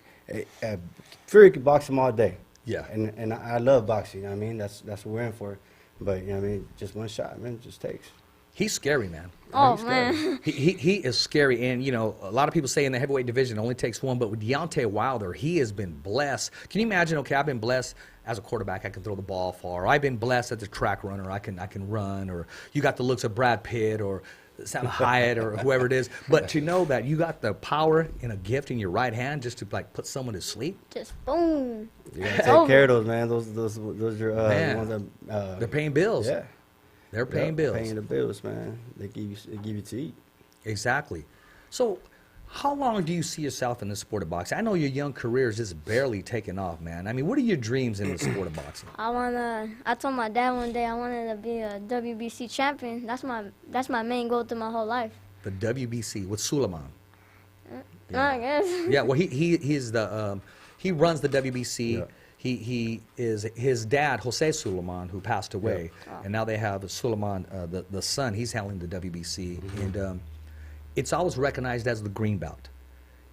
Speaker 4: Fury could box him all day.
Speaker 2: Yeah.
Speaker 4: And I love boxing. You know what I mean? That's what we're in for. But you know what I mean? Just one shot, man. It just takes.
Speaker 2: He's scary, man.
Speaker 3: Oh, man.
Speaker 2: He is scary. And, you know, a lot of people say in the heavyweight division it only takes one. But with Deontay Wilder, he has been blessed. Can you imagine, okay, I've been blessed as a quarterback. I can throw the ball far. I've been blessed as a track runner. I can run. Or you got the looks of Brad Pitt or Sam Hyatt or whoever it is. But to know that you got the power and a gift in your right hand just to, like, put someone to sleep.
Speaker 3: Just boom.
Speaker 4: Yeah, take care of those, man. Those are
Speaker 2: Man,
Speaker 4: ones that,
Speaker 2: they're paying bills.
Speaker 4: Yeah.
Speaker 2: They're paying bills.
Speaker 4: Paying the bills, man. They give you to eat.
Speaker 2: Exactly. So, how long do you see yourself in the sport of boxing? I know your young career is just barely taking off, man. I mean, what are your dreams in the sport of boxing?
Speaker 3: I told my dad one day I wanted to be a WBC champion. That's my main goal through my whole life.
Speaker 2: The WBC with Suleiman.
Speaker 3: I guess.
Speaker 2: Yeah. Well, he's the he runs the WBC.
Speaker 4: Yeah.
Speaker 2: He is his dad, Jose Suleiman, who passed away, and now they have Suleiman, the son. He's handling the WBC, and it's always recognized as the green belt.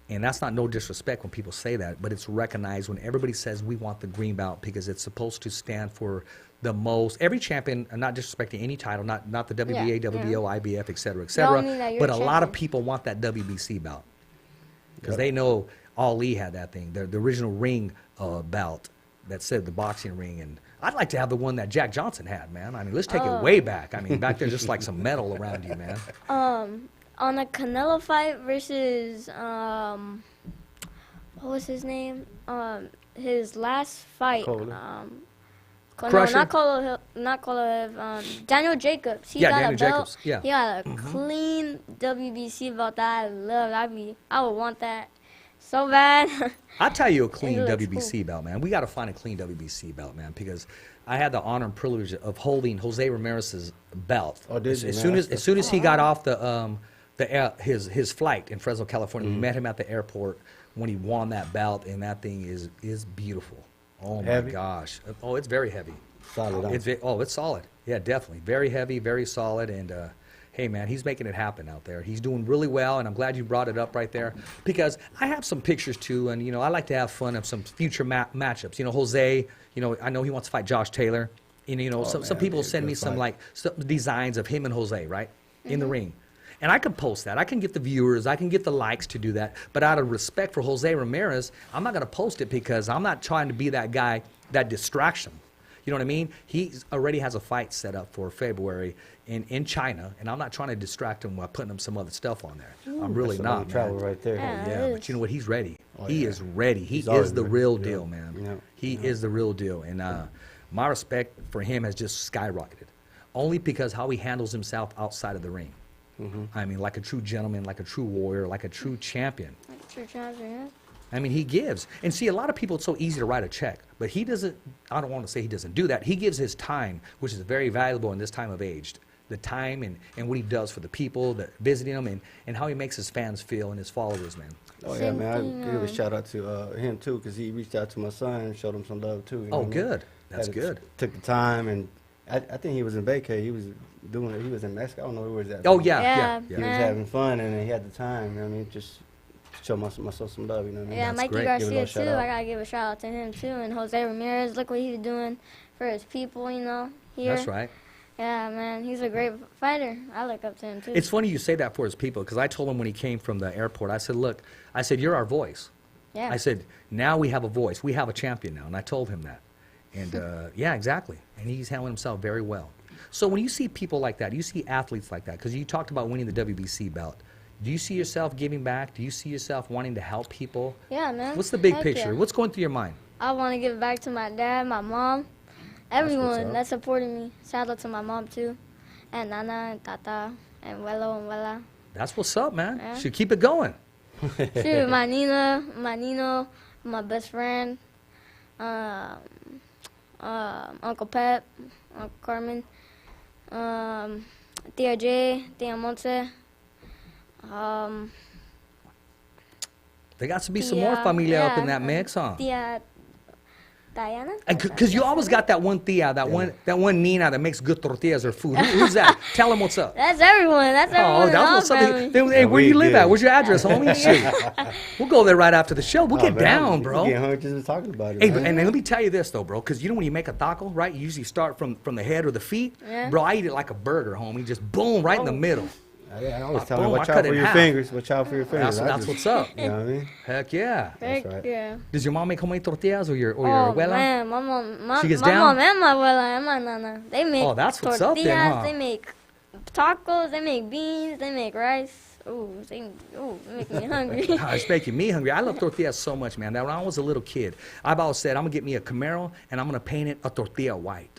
Speaker 2: And that's not no disrespect when people say that, but it's recognized when everybody says we want the green belt because it's supposed to stand for the most. Every champion, not disrespecting any title, not the WBA, WBO, IBF, et cetera, but a lot of people want that WBC belt because they know Ali had that thing, the original ring belt that said the boxing ring. And I'd like to have the one that Jack Johnson had, man. I mean, let's take it way back. I mean, back there, just like some metal around you, man.
Speaker 3: On a Canelo fight versus what was his name? His last fight.
Speaker 2: Crusher?
Speaker 3: Not Kolohev. Daniel Jacobs. He
Speaker 2: Yeah,
Speaker 3: got
Speaker 2: Daniel
Speaker 3: a belt.
Speaker 2: Jacobs, yeah.
Speaker 3: He got a clean WBC belt that I love. I would want that so bad.
Speaker 2: I'll tell you a clean
Speaker 3: It looks
Speaker 2: WBC
Speaker 3: cool.
Speaker 2: belt, man. We got to find a clean WBC belt, man, because I had the honor and privilege of holding Jose Ramirez's belt.
Speaker 4: Oh, did you,
Speaker 2: as
Speaker 4: man?
Speaker 2: soon as he got off his flight in Fresno, California, we met him at the airport when he won that belt, and that thing is beautiful. Oh
Speaker 4: Heavy?
Speaker 2: my gosh! Oh, it's very heavy.
Speaker 4: Solid.
Speaker 2: It's solid. Yeah, definitely. Very heavy, very solid, and hey, man, he's making it happen out there. He's doing really well, and I'm glad you brought it up right there because I have some pictures too, and, you know, I like to have fun of some future matchups. You know, Jose, you know, I know he wants to fight Josh Taylor. And, you know, some people send me some designs of him and Jose, right, in the ring. And I can post that. I can get the viewers. I can get the likes to do that. But out of respect for Jose Ramirez, I'm not going to post it because I'm not trying to be that guy that distracts him. You know what I mean? He already has a fight set up for February in China, and I'm not trying to distract him by putting him some other stuff on there. I'm really
Speaker 4: That's
Speaker 2: not,
Speaker 4: some travel
Speaker 2: man.
Speaker 4: right there.
Speaker 2: Yeah, but you know what? He's ready.
Speaker 4: Oh,
Speaker 2: he
Speaker 4: yeah.
Speaker 2: is ready. He
Speaker 4: He's
Speaker 2: is
Speaker 4: always
Speaker 2: the
Speaker 4: ready.
Speaker 2: real
Speaker 4: Yeah.
Speaker 2: deal, man.
Speaker 4: Yeah.
Speaker 2: He is the real deal. And my respect for him has just skyrocketed, only because how he handles himself outside of the ring. I mean, like a true gentleman, like a true warrior, like a true champion.
Speaker 3: True champion.
Speaker 2: I mean, he gives. And see, a lot of people, it's so easy to write a check, but he doesn't, I don't want to say he doesn't do that. He gives his time, which is very valuable in this time of age. The time and what he does for the people that visiting him and how he makes his fans feel and his followers, man.
Speaker 4: Oh, yeah,
Speaker 3: Same
Speaker 4: man.
Speaker 3: thing,
Speaker 4: I give a shout out to him, too, because he reached out to my son and showed him some love, too. You know
Speaker 2: Oh,
Speaker 4: what I mean?
Speaker 2: good. That's good.
Speaker 4: Took the time, and I think he was in vacay. He was in Mexico. I don't know where he was at.
Speaker 2: Oh,
Speaker 4: but
Speaker 2: yeah.
Speaker 3: Yeah,
Speaker 4: He was
Speaker 3: man.
Speaker 4: having fun, and he had the time. You know what I mean? Just show myself some love. You know what I mean?
Speaker 3: Yeah,
Speaker 2: That's
Speaker 3: Mikey
Speaker 2: great.
Speaker 4: Give a
Speaker 3: Garcia
Speaker 4: little
Speaker 3: too.
Speaker 4: shout out.
Speaker 3: I gotta give a shout out to him too, and Jose Ramirez. Look what he's doing for his people. Here.
Speaker 2: That's right.
Speaker 3: Yeah, man, he's a great fighter. I look up to him too.
Speaker 2: It's funny you say that for his people, because I told him when he came from the airport, I said, look, I said, you're our voice.
Speaker 3: yeah.
Speaker 2: I said, now we have a voice. We have a champion now. And I told him that. And yeah, exactly. And he's handling himself very well. So when you see people like that, you see athletes like that, because you talked about winning the WBC belt. Do you see yourself giving back? Do you see yourself wanting to help people?
Speaker 3: Yeah, man.
Speaker 2: What's the big
Speaker 3: Heck
Speaker 2: picture?
Speaker 3: yeah.
Speaker 2: What's going through your mind?
Speaker 3: I want to give back to my dad, my mom, everyone
Speaker 4: up.
Speaker 3: that supported me. Shout out to my mom too, and Nana and Tata and Welo and Wella.
Speaker 2: That's what's up, man.
Speaker 3: Yeah.
Speaker 2: Should keep it going.
Speaker 3: Shoot, my Nino, my best friend, Uncle Pep, Uncle Carmen, Tia J, Tia Monte,
Speaker 2: There got to be some more familia up in that mix, huh?
Speaker 3: Tia Diana.
Speaker 2: Because you always got that one tia, that one Nina that makes good tortillas or food. Who's that? Tell them what's up.
Speaker 3: That's everyone. That's everyone.
Speaker 2: Oh,
Speaker 3: in
Speaker 2: that's
Speaker 3: all
Speaker 2: what's up. Hey,
Speaker 3: family.
Speaker 2: hey, where
Speaker 4: we
Speaker 2: you live
Speaker 4: did.
Speaker 2: at? Where's your address, homie? Shoot. We'll go there right after the show. We'll
Speaker 4: Oh,
Speaker 2: get
Speaker 4: man,
Speaker 2: down,
Speaker 4: I'm
Speaker 2: bro.
Speaker 4: getting hungry just talking about it.
Speaker 2: Hey,
Speaker 4: man.
Speaker 2: and let me tell you this, though, bro, because you know when you make a taco, right, you usually start from the head or the feet.
Speaker 3: Yeah.
Speaker 2: Bro, I eat it like a burger, homie. Just boom, right in the middle.
Speaker 4: I always tell
Speaker 2: boom,
Speaker 4: them,
Speaker 2: I
Speaker 4: watch
Speaker 2: cut
Speaker 4: out
Speaker 2: it
Speaker 4: for
Speaker 2: in
Speaker 4: your
Speaker 2: half.
Speaker 4: fingers. Watch out for your fingers.
Speaker 2: That's what's up.
Speaker 4: You know what I mean?
Speaker 2: Heck yeah.
Speaker 3: Heck
Speaker 4: right.
Speaker 3: yeah.
Speaker 2: Does your mom make homemade tortillas or your
Speaker 3: Oh
Speaker 2: abuela?
Speaker 3: man, my
Speaker 2: She gets
Speaker 3: my
Speaker 2: down?
Speaker 3: mom and my abuela and my nana, they make
Speaker 2: Oh, that's what's
Speaker 3: tortillas,
Speaker 2: up then, huh?
Speaker 3: they make tacos, they make beans, they make rice. Ooh, they make me hungry.
Speaker 2: It's making me hungry. I love tortillas so much, man. That when I was a little kid, I've always said, I'm going to get me a Camaro, and I'm going to paint it a tortilla white.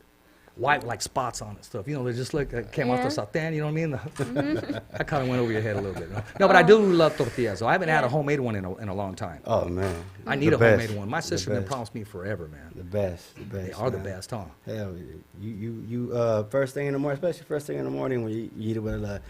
Speaker 2: White with like spots on it and stuff. You know, they just look, came off the sartén, you know what I mean? I kind of went over your head a little bit. No, but I do love tortillas. So I haven't had a homemade one in a long time.
Speaker 4: Oh, man.
Speaker 2: I need
Speaker 4: The
Speaker 2: a
Speaker 4: best.
Speaker 2: homemade one. My
Speaker 4: The
Speaker 2: sister been
Speaker 4: best.
Speaker 2: promised me forever, man.
Speaker 4: The best.
Speaker 2: They are the
Speaker 4: man.
Speaker 2: best, huh?
Speaker 4: Hell, you first thing in the morning, especially first thing in the morning when you eat it with a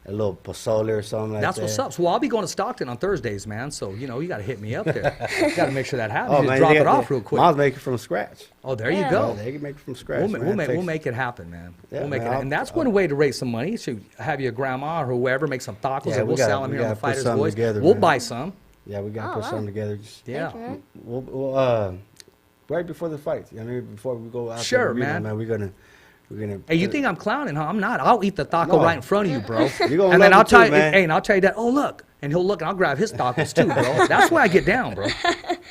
Speaker 4: little pozole or something like
Speaker 2: That's
Speaker 4: that.
Speaker 2: what's up. So I'll be going to Stockton on Thursdays, man. So, you know, you got to hit me up there. You got to make sure that happens.
Speaker 4: Oh,
Speaker 2: You just
Speaker 4: man,
Speaker 2: drop
Speaker 4: they
Speaker 2: it
Speaker 4: got
Speaker 2: off
Speaker 4: the-
Speaker 2: real quick.
Speaker 4: Mom's making from scratch.
Speaker 2: Oh, there you
Speaker 3: Yeah.
Speaker 2: go.
Speaker 4: They can make it from scratch.
Speaker 2: We'll,
Speaker 4: man.
Speaker 2: we'll, make,
Speaker 4: Takes-
Speaker 2: we'll make it happen, man.
Speaker 4: Yeah,
Speaker 2: we'll make
Speaker 4: man,
Speaker 2: it,
Speaker 4: I'll-
Speaker 2: and that's one way to raise some money. So have your grandma or whoever make some tacos,
Speaker 4: Yeah,
Speaker 2: and
Speaker 4: we
Speaker 2: we'll
Speaker 4: gotta-
Speaker 2: sell them
Speaker 4: we
Speaker 2: here on the
Speaker 4: gotta put
Speaker 2: Fighters
Speaker 4: something
Speaker 2: Voice.
Speaker 4: together,
Speaker 2: We'll
Speaker 4: man.
Speaker 2: buy some.
Speaker 4: Yeah, we got to
Speaker 3: Oh,
Speaker 4: put
Speaker 3: wow.
Speaker 4: something together. Just,
Speaker 2: Yeah.
Speaker 3: Thank you, man.
Speaker 4: we'll, right before the fight. I mean, before we go out
Speaker 2: Sure,
Speaker 4: to the arena,
Speaker 2: man.
Speaker 4: we're gonna.
Speaker 2: Hey, you think I'm clowning, huh? I'm not. I'll eat the taco
Speaker 4: No.
Speaker 2: right in front of you, bro.
Speaker 4: You gonna
Speaker 2: And then
Speaker 4: love
Speaker 2: I'll
Speaker 4: it
Speaker 2: tell
Speaker 4: too,
Speaker 2: you,
Speaker 4: man.
Speaker 2: hey, and I'll tell you that. Oh, look, and he'll look, and I'll grab his tacos too, bro. That's why I get down, bro.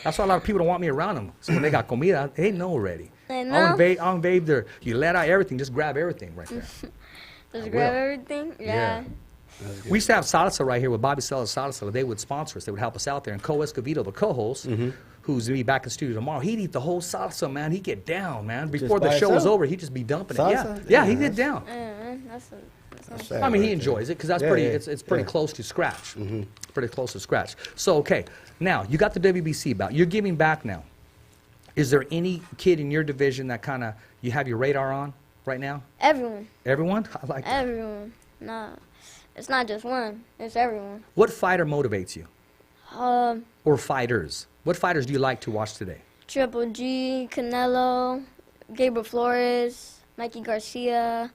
Speaker 2: That's why a lot of people don't want me around them. So when they got comida, they know already.
Speaker 3: They
Speaker 2: I'll
Speaker 3: know.
Speaker 2: invade their. You let out everything. Just grab everything right there.
Speaker 3: Just
Speaker 2: I
Speaker 3: grab
Speaker 2: will.
Speaker 3: everything.
Speaker 2: Yeah.
Speaker 3: Yeah.
Speaker 2: We used to have salsa right here with Bobby Sellers Salsa. They would sponsor us. They would help us out there. And Co Escovedo, the co-host, who's going to be back in studio tomorrow, he'd eat the whole salsa, man. He'd get down, man. Before the
Speaker 4: by
Speaker 2: show was
Speaker 4: itself?
Speaker 2: over, he'd just be dumping it.
Speaker 4: Salsa?
Speaker 2: Yeah,
Speaker 4: Yeah,
Speaker 2: he'd get
Speaker 4: that's-
Speaker 2: down.
Speaker 3: Yeah, man. That's
Speaker 4: Sad
Speaker 2: I mean, he
Speaker 4: right
Speaker 2: enjoys it because that's
Speaker 4: Yeah,
Speaker 2: pretty.
Speaker 4: yeah,
Speaker 2: It's pretty
Speaker 4: yeah.
Speaker 2: close to scratch. Pretty close to scratch. So okay, now you got the WBC bout. You're giving back now. Is there any kid in your division that kind of you have your radar on right now?
Speaker 3: everyone.
Speaker 2: Everyone? I like that.
Speaker 3: Everyone. Nah, it's not just one. It's everyone.
Speaker 2: What fighter motivates you?
Speaker 3: Um,
Speaker 2: Or fighters? What fighters do you like to watch today?
Speaker 3: Triple G, Canelo, Gabriel Flores, Mikey Garcia,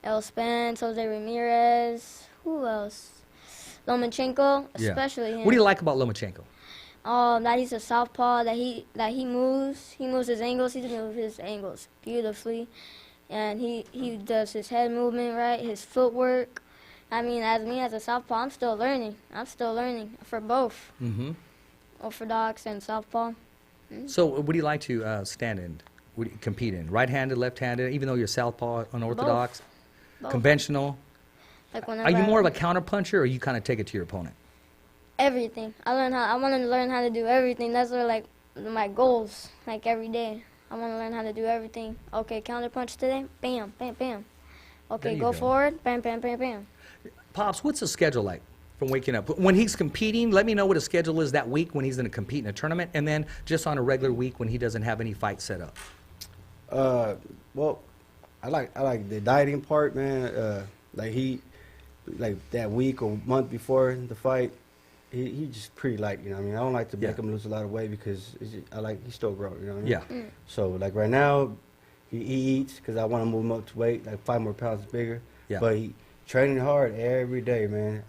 Speaker 3: El Spence, Jose Ramirez. Who else? Lomachenko, especially him.
Speaker 2: What do you like about Lomachenko?
Speaker 3: That he's a southpaw. That he moves. He moves his angles. He moves his angles beautifully, and he does his head movement right. His footwork. I mean, as a southpaw, I'm still learning. For both,
Speaker 2: Mm-hmm.
Speaker 3: orthodox and southpaw.
Speaker 2: So what do you like to stand in? What do you compete in? Right-handed, left-handed? Even though you're southpaw, unorthodox,
Speaker 3: Both.
Speaker 2: conventional.
Speaker 3: Like whenever
Speaker 2: Are you
Speaker 3: I-
Speaker 2: more of a counterpuncher, or you kind of take it to your opponent?
Speaker 3: everything? I want to learn how to do everything. That's what, like my goals. Like every day, I want to learn how to do everything. Okay, counter punch today. Bam, bam, bam.
Speaker 2: There
Speaker 3: Okay,
Speaker 2: you
Speaker 3: go
Speaker 2: go.
Speaker 3: forward. Bam, bam, bam, bam.
Speaker 2: Pops, what's the schedule like from waking up? When he's competing, let me know what his schedule is that week when he's going to compete in a tournament, and then just on a regular week when he doesn't have any fights set up.
Speaker 4: Well, I like the dieting part, man. Like that week or month before the fight, he just pretty light. You know what I mean? I don't like to make
Speaker 2: Yeah.
Speaker 4: him lose a lot of weight because he's still growing. You know what I mean?
Speaker 2: Yeah.
Speaker 4: So like right now, he eats because I want to move him up to weight, like 5 more pounds bigger.
Speaker 2: Yeah.
Speaker 4: But he training hard every day, man.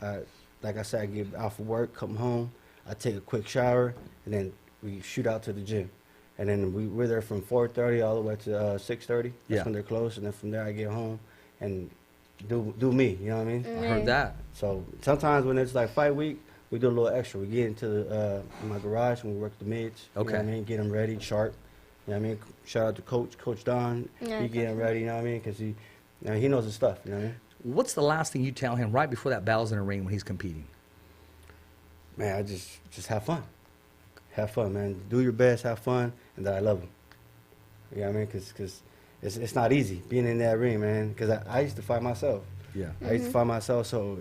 Speaker 4: Like I said, I get out for work, come home. I take a quick shower, and then we shoot out to the gym. And then we're there from 4:30 all the way to 6:30. That's
Speaker 2: Yeah.
Speaker 4: when they're closed. And then from there, I get home and do me. You know what I mean?
Speaker 2: I heard that.
Speaker 4: So sometimes when it's like fight week, we do a little extra. We get into my garage and we work the mids. You
Speaker 2: Okay.
Speaker 4: know what I mean? Get them ready, sharp. You know what I mean? Shout out to Coach Don.
Speaker 3: Yeah,
Speaker 4: He get them ready. You know what I mean? Because he knows his stuff. You know what I mean?
Speaker 2: What's the last thing you tell him right before that battle's in the ring when he's competing?
Speaker 4: Man, I just have fun. Have fun, man. Do your best, have fun, and that I love him. You know what I mean? Because it's not easy being in that ring, man. Because I used to fight myself.
Speaker 2: Yeah.
Speaker 4: I used to fight myself, so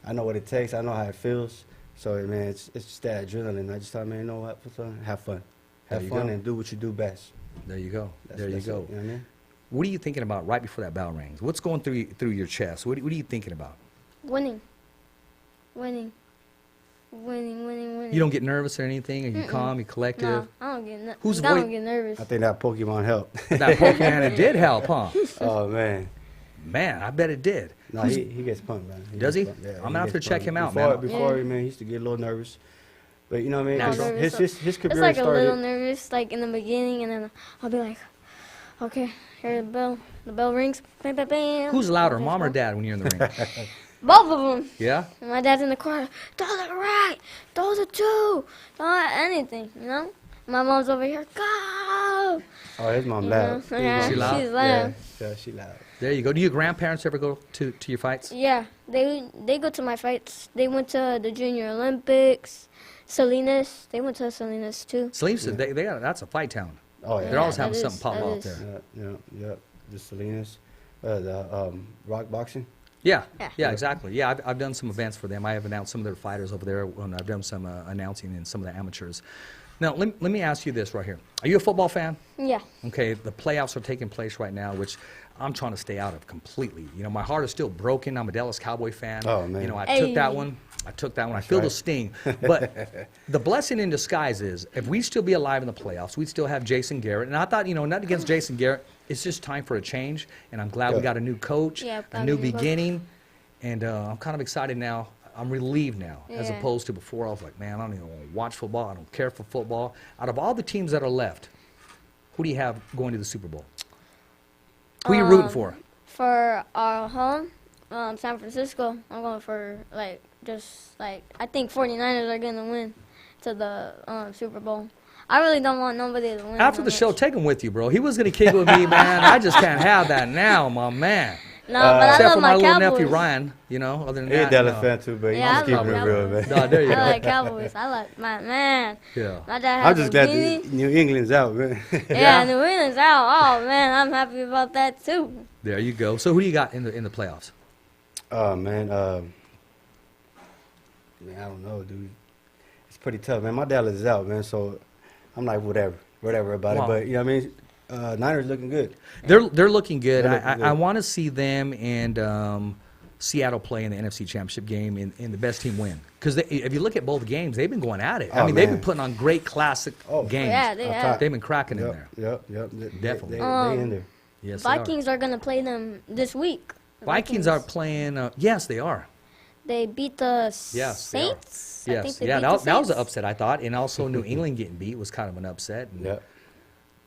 Speaker 4: I know what it takes. I know how it feels. So, man, it's just that adrenaline. I just thought, man, you know what? Have fun. Have
Speaker 2: There you
Speaker 4: fun
Speaker 2: go.
Speaker 4: and do what you do best.
Speaker 2: There you go.
Speaker 4: That's
Speaker 2: There you
Speaker 4: it,
Speaker 2: go.
Speaker 4: You know what I mean?
Speaker 2: What are you thinking about right before that bell rings? What's going through your chest? What are you thinking about?
Speaker 3: Winning. Winning. Winning, winning, winning.
Speaker 2: You don't get nervous or anything? Are you calm? You collective?
Speaker 3: No, I don't get
Speaker 2: Who's
Speaker 3: I
Speaker 2: wait-
Speaker 3: don't get nervous.
Speaker 4: I think that Pokemon helped.
Speaker 2: That Pokemon, it did help, huh?
Speaker 4: Oh, man.
Speaker 2: Man, I bet it did.
Speaker 4: No, he gets pumped, man.
Speaker 2: Does
Speaker 4: gets
Speaker 2: he?
Speaker 4: pumped. Yeah,
Speaker 2: I'm gonna have
Speaker 4: gets
Speaker 2: to check
Speaker 4: pumped.
Speaker 2: him out,
Speaker 4: before,
Speaker 2: man.
Speaker 4: Before,
Speaker 3: Yeah.
Speaker 4: man, he used to get a little nervous. But, you know what I mean?
Speaker 3: No,
Speaker 4: 'Cause
Speaker 3: nervous.
Speaker 4: his career
Speaker 3: It's like a
Speaker 4: started.
Speaker 3: little nervous, like in the beginning, and then I'll be like, okay, hear the bell. The bell rings. Bam, bam, bam.
Speaker 2: Who's louder,
Speaker 3: Okay,
Speaker 2: mom or
Speaker 3: well,
Speaker 2: dad, when you're in the ring?
Speaker 3: Both of them.
Speaker 2: Yeah?
Speaker 3: And my dad's in the corner. Throw the right. Throw the two. Throw anything, you know? My mom's over here. Go.
Speaker 4: Oh, his mom
Speaker 3: You
Speaker 4: loud.
Speaker 3: know? Yeah,
Speaker 2: She loud?
Speaker 3: she's loud.
Speaker 4: Yeah, she loud.
Speaker 2: There you go. Do your grandparents ever go to your fights?
Speaker 3: Yeah, they go to my fights. They went to the Junior Olympics. Salinas, they went to Salinas too.
Speaker 2: Salim said they got that's a fight town.
Speaker 4: Oh, yeah.
Speaker 2: They're always
Speaker 3: that
Speaker 2: having
Speaker 3: is-
Speaker 2: something pop
Speaker 3: that
Speaker 2: off
Speaker 3: is.
Speaker 2: there.
Speaker 4: Yeah. The Salinas. The rock boxing.
Speaker 2: Yeah,
Speaker 3: Yeah.
Speaker 2: yeah, exactly. Yeah, I've done some events for them. I have announced some of their fighters over there, and I've done some announcing in some of the amateurs. Now, let me ask you this right here. Are you a football fan?
Speaker 3: Yeah.
Speaker 2: Okay, the playoffs are taking place right now, which I'm trying to stay out of completely. You know, my heart is still broken. I'm a Dallas Cowboy fan.
Speaker 4: Oh, man.
Speaker 2: You know, I
Speaker 3: Hey.
Speaker 2: took that one. I feel the
Speaker 4: right.
Speaker 2: sting. But the blessing in disguise is if we still be alive in the playoffs, we'd still have Jason Garrett. And I thought, you know, not against Jason Garrett. It's just time for a change. And I'm glad we
Speaker 4: Yeah.
Speaker 2: got a new coach,
Speaker 3: Yeah,
Speaker 2: a new
Speaker 3: got a new coach.
Speaker 2: beginning. And I'm kind of excited now. I'm relieved now, as
Speaker 3: Yeah.
Speaker 2: opposed to before. I was like, man, I don't even want to watch football. I don't care for football. Out of all the teams that are left, who do you have going to the Super Bowl? Who are you rooting for?
Speaker 3: For our home, San Francisco, I'm going for I think 49ers are going to win to the Super Bowl. I really don't want nobody to win.
Speaker 2: After the show, take him with you, bro. He was going to kick with me, man. I just can't have that now, my man.
Speaker 3: No, but I
Speaker 2: Except
Speaker 3: love
Speaker 2: for my little
Speaker 3: Cowboys.
Speaker 2: nephew, Ryan. You know, other than
Speaker 4: He's a
Speaker 2: that.
Speaker 4: Dallas
Speaker 2: no.
Speaker 4: fan too, but
Speaker 3: Yeah,
Speaker 4: he's
Speaker 3: I
Speaker 4: keeping
Speaker 3: love
Speaker 4: it real,
Speaker 3: Cowboys.
Speaker 4: man.
Speaker 2: No, there you
Speaker 3: I
Speaker 2: go.
Speaker 3: like Cowboys. I like my man.
Speaker 2: Yeah.
Speaker 3: My dad
Speaker 4: I'm
Speaker 3: has
Speaker 4: just
Speaker 3: a
Speaker 4: glad
Speaker 3: beanie.
Speaker 4: the New England's out, man.
Speaker 3: Yeah, New England's out. Oh man, I'm happy about that too.
Speaker 2: There you go. So who do you got in the playoffs?
Speaker 4: Oh, man. I don't know, dude. It's pretty tough, man. My Dallas is out, man, so I'm like, whatever about
Speaker 2: Wow.
Speaker 4: it. But, you know what I mean? Niners looking good.
Speaker 2: They're looking good.
Speaker 4: They're looking
Speaker 2: I
Speaker 4: good.
Speaker 2: want to see them and Seattle play in the NFC Championship game and the best team win. Because if you look at both games, they've been going at it. I
Speaker 4: Oh,
Speaker 2: mean, they've been
Speaker 4: man.
Speaker 2: putting on great classic
Speaker 4: Oh.
Speaker 2: games.
Speaker 3: Yeah, they
Speaker 4: Up
Speaker 3: have.
Speaker 4: top.
Speaker 2: They've been cracking in there.
Speaker 4: Yep.
Speaker 2: Definitely.
Speaker 4: They in there.
Speaker 2: Yes, they are.
Speaker 3: Vikings are gonna play them this week. The
Speaker 2: Vikings are playing. Yes, they are.
Speaker 3: They beat the
Speaker 2: Yes, they are.
Speaker 3: Saints. I think
Speaker 2: Yes,
Speaker 3: they
Speaker 2: yeah,
Speaker 3: beat
Speaker 2: that
Speaker 3: the
Speaker 2: was an
Speaker 3: Saints.
Speaker 2: upset, I thought, and also New England getting beat was kind of an upset. And
Speaker 4: Yep.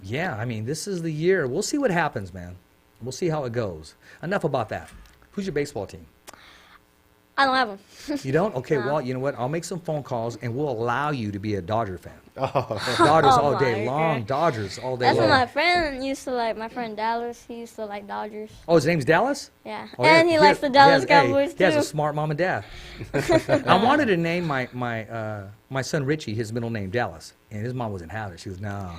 Speaker 2: yeah, I mean, this is the year. We'll see what happens, man. We'll see how it goes. Enough about that. Who's your baseball team?
Speaker 3: I don't have them.
Speaker 2: You don't? Okay,
Speaker 3: No.
Speaker 2: well, you know what? I'll make some phone calls, and we'll allow you to be a Dodger fan.
Speaker 4: Oh,
Speaker 2: Dodgers
Speaker 3: Oh
Speaker 2: all day
Speaker 3: my
Speaker 2: long.
Speaker 3: God.
Speaker 2: Dodgers all day
Speaker 3: That's what
Speaker 2: long.
Speaker 3: my friend used to like. My friend Dallas, he used to like Dodgers.
Speaker 2: Oh, his name's Dallas?
Speaker 3: Yeah,
Speaker 2: Oh,
Speaker 3: and he likes the Dallas
Speaker 2: has,
Speaker 3: Cowboys
Speaker 2: hey, He has a
Speaker 3: too.
Speaker 2: smart mom and dad. I wanted to name my son Richie, his middle name, Dallas. And his mom wasn't having it. She was, no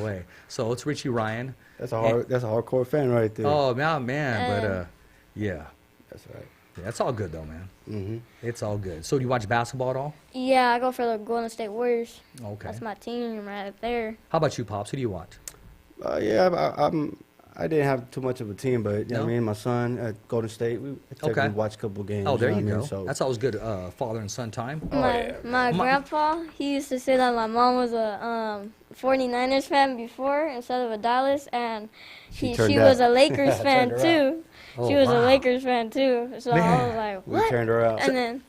Speaker 2: way. So it's Richie Ryan.
Speaker 4: that's a hardcore fan right there.
Speaker 2: Oh, man. But,
Speaker 3: And-
Speaker 2: yeah.
Speaker 4: That's right.
Speaker 2: Yeah, it's all good, though, man.
Speaker 4: Mm-hmm.
Speaker 2: It's all good. So do you watch basketball at all?
Speaker 3: Yeah, I go for the Golden State Warriors.
Speaker 2: Okay.
Speaker 3: That's my team right there.
Speaker 2: How about you, Pops? Who do you watch?
Speaker 4: I didn't have too much of a team, but you know
Speaker 2: No?
Speaker 4: what I mean, my son at Golden State, we
Speaker 2: Okay.
Speaker 4: watch a couple games.
Speaker 2: Oh, there
Speaker 4: know
Speaker 2: you
Speaker 4: what I
Speaker 2: go.
Speaker 4: mean? So,
Speaker 2: That's always good father and son time.
Speaker 3: my
Speaker 2: My-
Speaker 3: grandpa, he used to say that my mom was a 49ers fan before instead of a Dallas, and
Speaker 4: She
Speaker 3: she
Speaker 4: turned
Speaker 3: was
Speaker 4: out.
Speaker 3: a Lakers fan
Speaker 4: Turned her out.
Speaker 3: too.
Speaker 2: Oh,
Speaker 3: she was
Speaker 2: wow.
Speaker 3: a Lakers fan too. So I was like,
Speaker 4: we
Speaker 3: what?
Speaker 4: turned her out.
Speaker 3: And then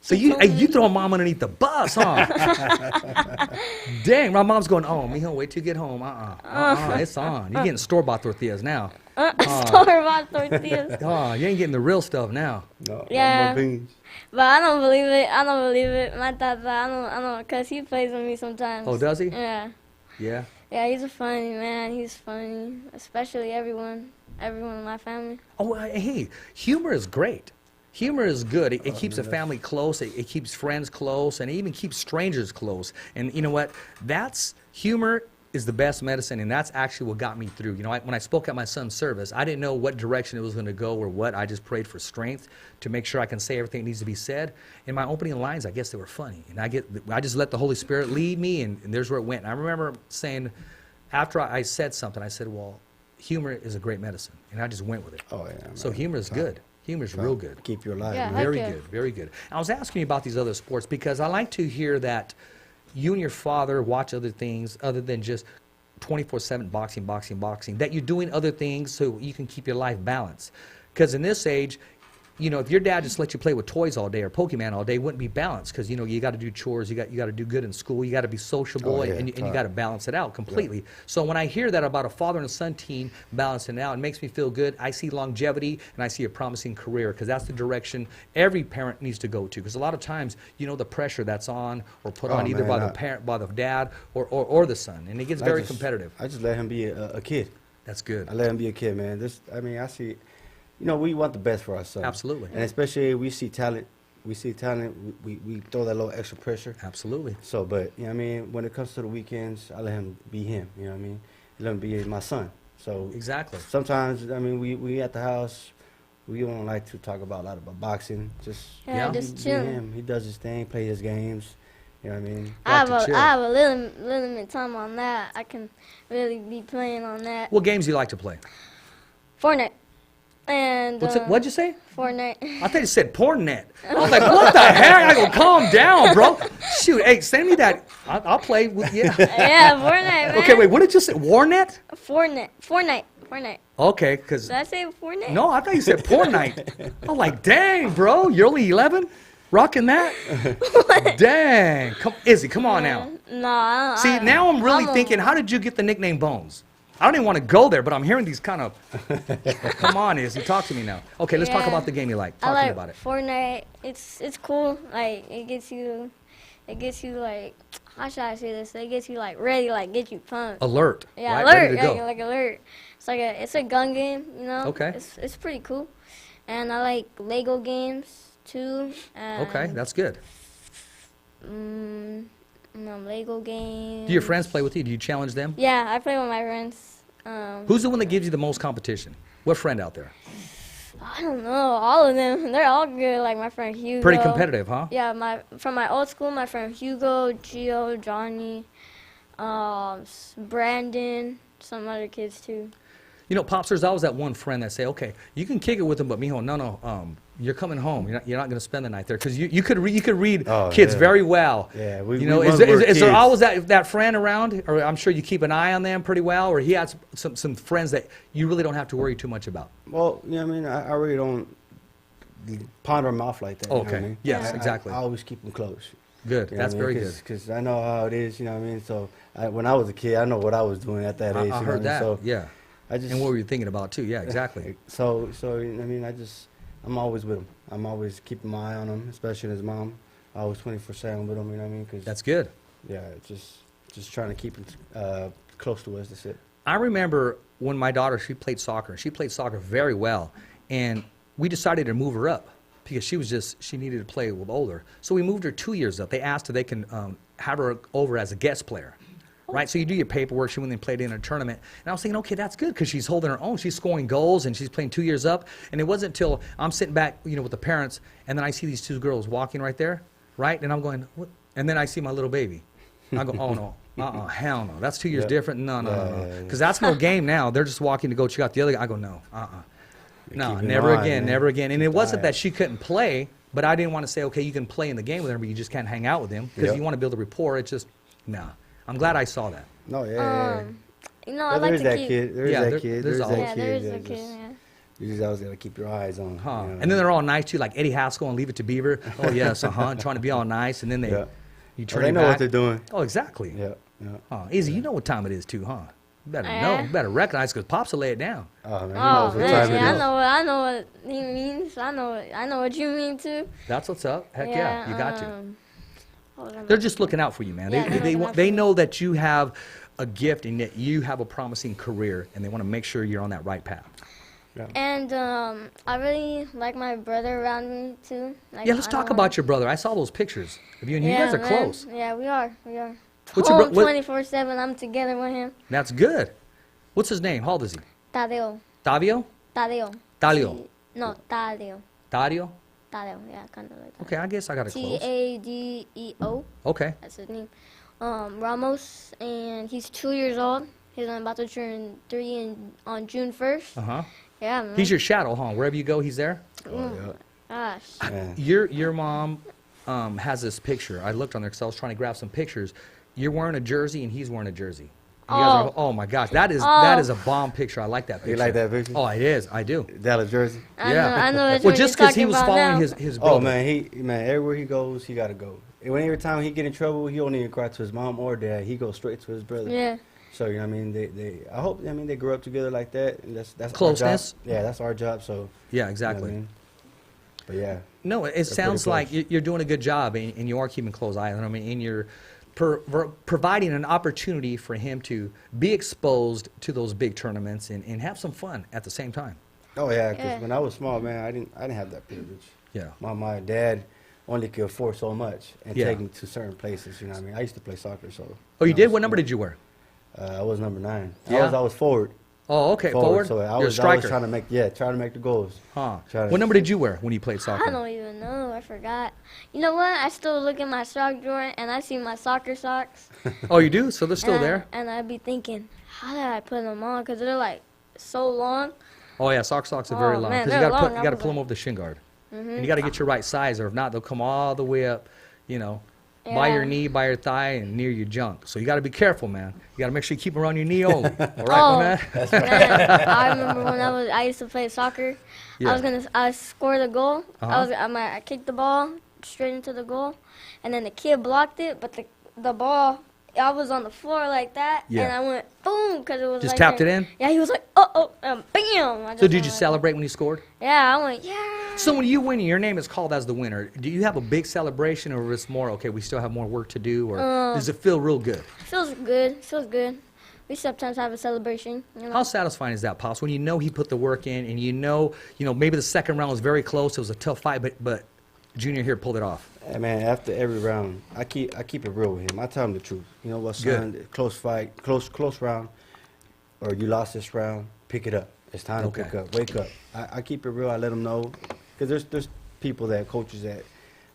Speaker 2: So you throw mom underneath the bus, huh? Dang, my mom's going, oh, mijo, wait till you get home. It's on. You're getting store-bought tortillas now.
Speaker 3: Store-bought tortillas.
Speaker 2: Oh, you ain't getting the real stuff now.
Speaker 4: No,
Speaker 3: Yeah.
Speaker 4: more beans.
Speaker 3: But I don't believe it. My tata, I don't, cause he plays with me sometimes.
Speaker 2: Oh, does he?
Speaker 3: Yeah.
Speaker 2: Yeah.
Speaker 3: Yeah, he's a funny man. He's funny, especially everyone in my family.
Speaker 2: Oh, hey, humor is great. Humor is good. It keeps a family close. It keeps friends close, and it even keeps strangers close. And you know what? Humor is the best medicine, and that's actually what got me through. You know, when I spoke at my son's service, I didn't know what direction it was going to go or what. I just prayed for strength to make sure I can say everything that needs to be said. In my opening lines, I guess they were funny, and I just let the Holy Spirit lead me, and there's where it went. And I remember saying, after I said something, I said, well, humor is a great medicine, and I just went with it.
Speaker 4: Oh, yeah.
Speaker 2: So
Speaker 4: man.
Speaker 2: humor is good. Humor is real good.
Speaker 4: Keep you alive.
Speaker 3: Yeah,
Speaker 4: man.
Speaker 3: Heck
Speaker 2: Very
Speaker 3: yeah.
Speaker 2: good, very good. I was asking you about these other sports because I like to hear that you and your father watch other things other than just 24/7 boxing, that you're doing other things so you can keep your life balanced. Because in this age, you know, if your dad just let you play with toys all day or Pokemon all day, it wouldn't be balanced because, you know, you got to do chores, you got to do good in school, you got to be sociable,
Speaker 4: Oh, yeah,
Speaker 2: and you got to balance it out completely. So when I hear that about a father and a son team balancing it out, it makes me feel good. I see longevity and I see a promising career because that's the direction every parent needs to go to. Because a lot of times, you know, the pressure that's on or put on either
Speaker 4: man,
Speaker 2: by the parent, by the dad, or the son, and it gets very competitive.
Speaker 4: I just let him be a kid.
Speaker 2: That's good.
Speaker 4: I let him be a kid, man. I see, you know, we want the best for our son.
Speaker 2: Absolutely.
Speaker 4: And especially we see talent. We throw that little extra pressure.
Speaker 2: Absolutely.
Speaker 4: So, but, you know what I mean, when it comes to the weekends, I let him be him, you know what I mean? I let him be my son. So
Speaker 2: Exactly.
Speaker 4: sometimes, I mean, we at the house, we don't like to talk about a lot about boxing. Just,
Speaker 3: Yeah,
Speaker 2: Yeah.
Speaker 3: just
Speaker 4: be
Speaker 3: chill.
Speaker 4: him. He does his thing, play his games, you know what I mean?
Speaker 3: I
Speaker 4: Like to chill.
Speaker 3: have a limit time on that. I can really be playing on that.
Speaker 2: What games do you like to play?
Speaker 3: Fortnite. And
Speaker 2: What'd you say?
Speaker 3: Fortnite.
Speaker 2: I thought you said porn net. I was like, what the heck? I go, calm down, bro. Shoot, hey, send me that. I'll play with you.
Speaker 3: Yeah, Fortnite, man.
Speaker 2: Okay, wait, what did you say? Warnet?
Speaker 3: Fortnite.
Speaker 2: Okay, because,
Speaker 3: Did I say Fortnite?
Speaker 2: no, I thought you said porn night. I'm like, dang, bro, you're only 11? Rocking that? Dang. Izzy, come on now.
Speaker 3: No, I don't.
Speaker 2: See, now I'm really thinking, how did you get the nickname Bones? I don't even want to go there, but I'm hearing these kind of, come on, Izzy, talk to me now. Okay, let's talk
Speaker 3: Yeah.
Speaker 2: about the game you like.
Speaker 3: I
Speaker 2: Talk to me
Speaker 3: like
Speaker 2: about it.
Speaker 3: Fortnite. It's cool. Like it gets you like, how should I say this? It gets you like ready, like get you pumped.
Speaker 2: Alert.
Speaker 3: Yeah,
Speaker 2: right?
Speaker 3: alert.
Speaker 2: Ready to
Speaker 3: Yeah,
Speaker 2: go.
Speaker 3: you're like alert. It's a gun game, you know.
Speaker 2: Okay.
Speaker 3: It's pretty cool, and I like Lego games too. And,
Speaker 2: Okay, that's good.
Speaker 3: Lego games.
Speaker 2: Do your friends play with you? Do you challenge them?
Speaker 3: Yeah, I play with my friends.
Speaker 2: Who's the one that gives you the most competition? What friend out there?
Speaker 3: I don't know, all of them. They're all good. Like my friend Hugo.
Speaker 2: Pretty competitive, huh?
Speaker 3: Yeah, from my old school, my friend Hugo, Gio, Johnny, Brandon, some other kids too.
Speaker 2: You know, Pops, there's always that one friend that say, okay, you can kick it with him, but mijo, no, you're coming home. You're not going to spend the night there. Because you could read
Speaker 4: Oh,
Speaker 2: kids
Speaker 4: yeah.
Speaker 2: very well.
Speaker 4: Yeah,
Speaker 2: you know, is there always that friend around? Or I'm sure you keep an eye on them pretty well, or he has some friends that you really don't have to worry too much about?
Speaker 4: Well, you know what I mean? I really don't ponder them off like that. You know what I
Speaker 2: Okay.
Speaker 4: mean?
Speaker 2: Yes,
Speaker 4: I
Speaker 2: exactly.
Speaker 4: I always keep them close.
Speaker 2: Good.
Speaker 4: You know
Speaker 2: That's
Speaker 4: what I mean?
Speaker 2: very good.
Speaker 4: Because I know how it is, you know what I mean? So when I was a kid, I know what I was doing at that age.
Speaker 2: I
Speaker 4: you know
Speaker 2: heard
Speaker 4: what I
Speaker 2: that.
Speaker 4: mean? So
Speaker 2: Yeah.
Speaker 4: I just,
Speaker 2: And what were you thinking about, too? Yeah, exactly.
Speaker 4: So you know what I mean? I'm always with him. I'm always keeping my eye on him, especially his mom. I was 24/7 with him, you know what I mean? Cause,
Speaker 2: That's good.
Speaker 4: yeah, just trying to keep him close to us, that's it.
Speaker 2: I remember when my daughter, she played soccer. She played soccer very well. And we decided to move her up because she needed to play with older. So we moved her 2 years up. They asked if they can have her over as a guest player. Right, so you do your paperwork. She went and played in a tournament, and I was thinking, okay, that's good because she's holding her own. She's scoring goals, and she's playing 2 years up. And it wasn't until I'm sitting back, you know, with the parents, and then I see these two girls walking right there, right, and I'm going, what? And then I see my little baby. I go, oh no, hell no, that's 2 years
Speaker 4: Yep.
Speaker 2: different. No,
Speaker 4: Yeah.
Speaker 2: because that's no game now. They're just walking to go check out the other guy. I go, no, no,
Speaker 4: keep an
Speaker 2: never
Speaker 4: eye,
Speaker 2: again,
Speaker 4: man.
Speaker 2: never again. And
Speaker 4: Keep
Speaker 2: it
Speaker 4: an
Speaker 2: wasn't
Speaker 4: eye
Speaker 2: that
Speaker 4: out.
Speaker 2: she couldn't play, but I didn't want to say, okay, you can play in the game with her, but you just can't hang out with him because
Speaker 4: Yep.
Speaker 2: you want to build a rapport. It's just, no. I'm glad I saw that.
Speaker 4: No, yeah.
Speaker 3: You know, I
Speaker 4: But
Speaker 3: like
Speaker 4: there's
Speaker 3: to
Speaker 4: that
Speaker 3: keep.
Speaker 4: kid. There's
Speaker 2: Yeah,
Speaker 4: that
Speaker 2: there-
Speaker 4: kid.
Speaker 2: there's
Speaker 4: There's
Speaker 2: always-
Speaker 4: that
Speaker 3: Yeah,
Speaker 4: kid.
Speaker 3: there's
Speaker 4: that
Speaker 3: a kid.
Speaker 4: just-
Speaker 3: Yeah.
Speaker 4: You just always gotta keep your eyes on.
Speaker 2: Huh.
Speaker 4: You know?
Speaker 2: And then they're all nice too, like Eddie Haskell and Leave It to Beaver. Oh yes, trying to be all nice, and then
Speaker 4: Yeah.
Speaker 2: you
Speaker 4: Oh,
Speaker 2: turn
Speaker 4: they
Speaker 2: it
Speaker 4: know
Speaker 2: back.
Speaker 4: what they're doing.
Speaker 2: Oh, exactly.
Speaker 4: Yeah, yeah.
Speaker 2: Huh. Izzy, you know what time it is too, huh? You better
Speaker 3: Yeah.
Speaker 2: know. You better recognize because Pops will lay it down.
Speaker 4: Oh man, he
Speaker 3: Oh
Speaker 4: knows what
Speaker 3: man,
Speaker 4: time
Speaker 3: yeah,
Speaker 4: it is.
Speaker 3: I know what he means. I know what you mean too.
Speaker 2: That's what's up. Heck yeah, you got to.
Speaker 3: What was I
Speaker 2: They're just looking out for you, man.
Speaker 3: Yeah,
Speaker 2: They
Speaker 3: they're
Speaker 2: they
Speaker 3: looking
Speaker 2: want,
Speaker 3: out
Speaker 2: they
Speaker 3: for me.
Speaker 2: know that you have a gift and that you have a promising career, and they want to make sure you're on that right path.
Speaker 3: And I really like my brother around me too. Like,
Speaker 2: Yeah, let's
Speaker 3: I
Speaker 2: talk
Speaker 3: don't
Speaker 2: about your brother. I saw those pictures of you, and you guys are
Speaker 3: man.
Speaker 2: close.
Speaker 3: Yeah, we are.
Speaker 2: What's your
Speaker 3: Home
Speaker 2: bro- what-
Speaker 3: 24/7. I'm together with him.
Speaker 2: That's good. What's his name? How old is he?
Speaker 3: Tadeo.
Speaker 2: Tavio?
Speaker 3: Tadeo.
Speaker 2: Talio.
Speaker 3: No, Tadeo.
Speaker 2: Dario?
Speaker 3: Tadeo. Yeah, kind of like that.
Speaker 2: Okay, I guess I got it close.
Speaker 3: Tadeo.
Speaker 2: Okay.
Speaker 3: That's his name. Ramos, and he's 2 years old. He's about to turn 3 on June 1st.
Speaker 2: Uh-huh.
Speaker 3: Yeah, man.
Speaker 2: He's your shadow, huh? Wherever you go, he's there?
Speaker 4: Oh, yeah.
Speaker 3: Gosh.
Speaker 4: Man.
Speaker 2: Your mom has this picture. I looked on there because I was trying to grab some pictures. You're wearing a jersey and he's wearing a jersey. You guys are, oh my gosh, that is a bomb picture. I like that picture.
Speaker 4: You like that picture?
Speaker 2: Oh, it is. I do.
Speaker 4: Dallas Jersey.
Speaker 3: I
Speaker 2: Yeah.
Speaker 3: know. I know. That's
Speaker 2: Well,
Speaker 3: what
Speaker 2: just
Speaker 3: you're
Speaker 2: because he
Speaker 3: talking
Speaker 2: was
Speaker 3: about
Speaker 2: following
Speaker 3: now.
Speaker 2: his brother.
Speaker 4: Oh man, everywhere he goes, he gotta go. And every time he get in trouble, he don't even cry to his mom or dad. He goes straight to his brother.
Speaker 3: Yeah.
Speaker 4: So you know what I mean, I hope they grew up together like that. And that's
Speaker 2: Closeness.
Speaker 4: Our job. Yeah, that's our job. So
Speaker 2: Yeah,
Speaker 4: you know
Speaker 2: exactly.
Speaker 4: what I mean? But yeah,
Speaker 2: No, it sounds
Speaker 4: pretty
Speaker 2: like
Speaker 4: close.
Speaker 2: you're doing a good job, and you are keeping close eye on him, and you're providing an opportunity for him to be exposed to those big tournaments and have some fun at the same time.
Speaker 4: oh yeah, because
Speaker 3: Yeah.
Speaker 4: when I was small, man, I didn't have that privilege.
Speaker 2: Yeah.
Speaker 4: My dad only could afford so much and
Speaker 2: Yeah.
Speaker 4: take me to certain places. You know what I mean? I used to play soccer, so.
Speaker 2: Oh, you
Speaker 4: I
Speaker 2: did?
Speaker 4: was-
Speaker 2: What number did you wear?
Speaker 4: I was number 9.
Speaker 2: Yeah?
Speaker 4: I was forward.
Speaker 2: Oh, okay, forward.
Speaker 4: So I
Speaker 2: You're a
Speaker 4: was
Speaker 2: striker.
Speaker 4: trying to make the goals.
Speaker 2: Huh.
Speaker 4: Trying to-
Speaker 2: What number did you wear when you played soccer?
Speaker 3: I don't even know. I forgot. You know what? I still look in my sock drawer and I see my soccer socks.
Speaker 2: Oh, you do? So they're still
Speaker 3: and
Speaker 2: there?
Speaker 3: And I'd be thinking, how did I put them on? Because they're like so long.
Speaker 2: Oh yeah, socks are very
Speaker 3: Oh,
Speaker 2: long.
Speaker 3: man,
Speaker 2: Because
Speaker 3: they're
Speaker 2: you
Speaker 3: long.
Speaker 2: got to
Speaker 3: I was
Speaker 2: pull them
Speaker 3: like-
Speaker 2: over the shin guard, and you got to get your right size, or if not, they'll come all the way up, by your
Speaker 3: Yeah.
Speaker 2: knee, by your thigh, and near your junk. So you got to be careful, man. You got to make sure you keep them around your knee only. All right,
Speaker 3: Oh,
Speaker 2: my man.
Speaker 3: man, I remember when I used to play soccer.
Speaker 2: Yeah.
Speaker 3: I scored a goal.
Speaker 2: Uh-huh.
Speaker 3: I kicked the ball straight into the goal, and then the kid blocked it, but the ball, I was on the floor like that,
Speaker 2: Yeah.
Speaker 3: and I went boom because it was
Speaker 2: Just
Speaker 3: like
Speaker 2: tapped
Speaker 3: that.
Speaker 2: it in?
Speaker 3: Yeah, he was like, bam. I
Speaker 2: So
Speaker 3: just
Speaker 2: did
Speaker 3: went
Speaker 2: you
Speaker 3: like
Speaker 2: celebrate when you scored?
Speaker 3: that. Yeah, I went, yeah.
Speaker 2: So when you win, your name is called as the winner. Do you have a big celebration, or is it more okay? We still have more work to do, or does it feel real good?
Speaker 3: Feels good. Feels good. We sometimes have a celebration. You know?
Speaker 2: How satisfying is that, Pops? When you know he put the work in, and you know maybe the second round was very close. It was a tough fight, but Junior here pulled it off.
Speaker 4: Hey, man, after every round, I keep it real with him. I tell him the truth. You know what, son? Close fight, close round, or you lost this round. Pick it up. It's time
Speaker 2: Okay.
Speaker 4: to pick up. Wake up. I keep it real. I let him know, because there's people coaches that,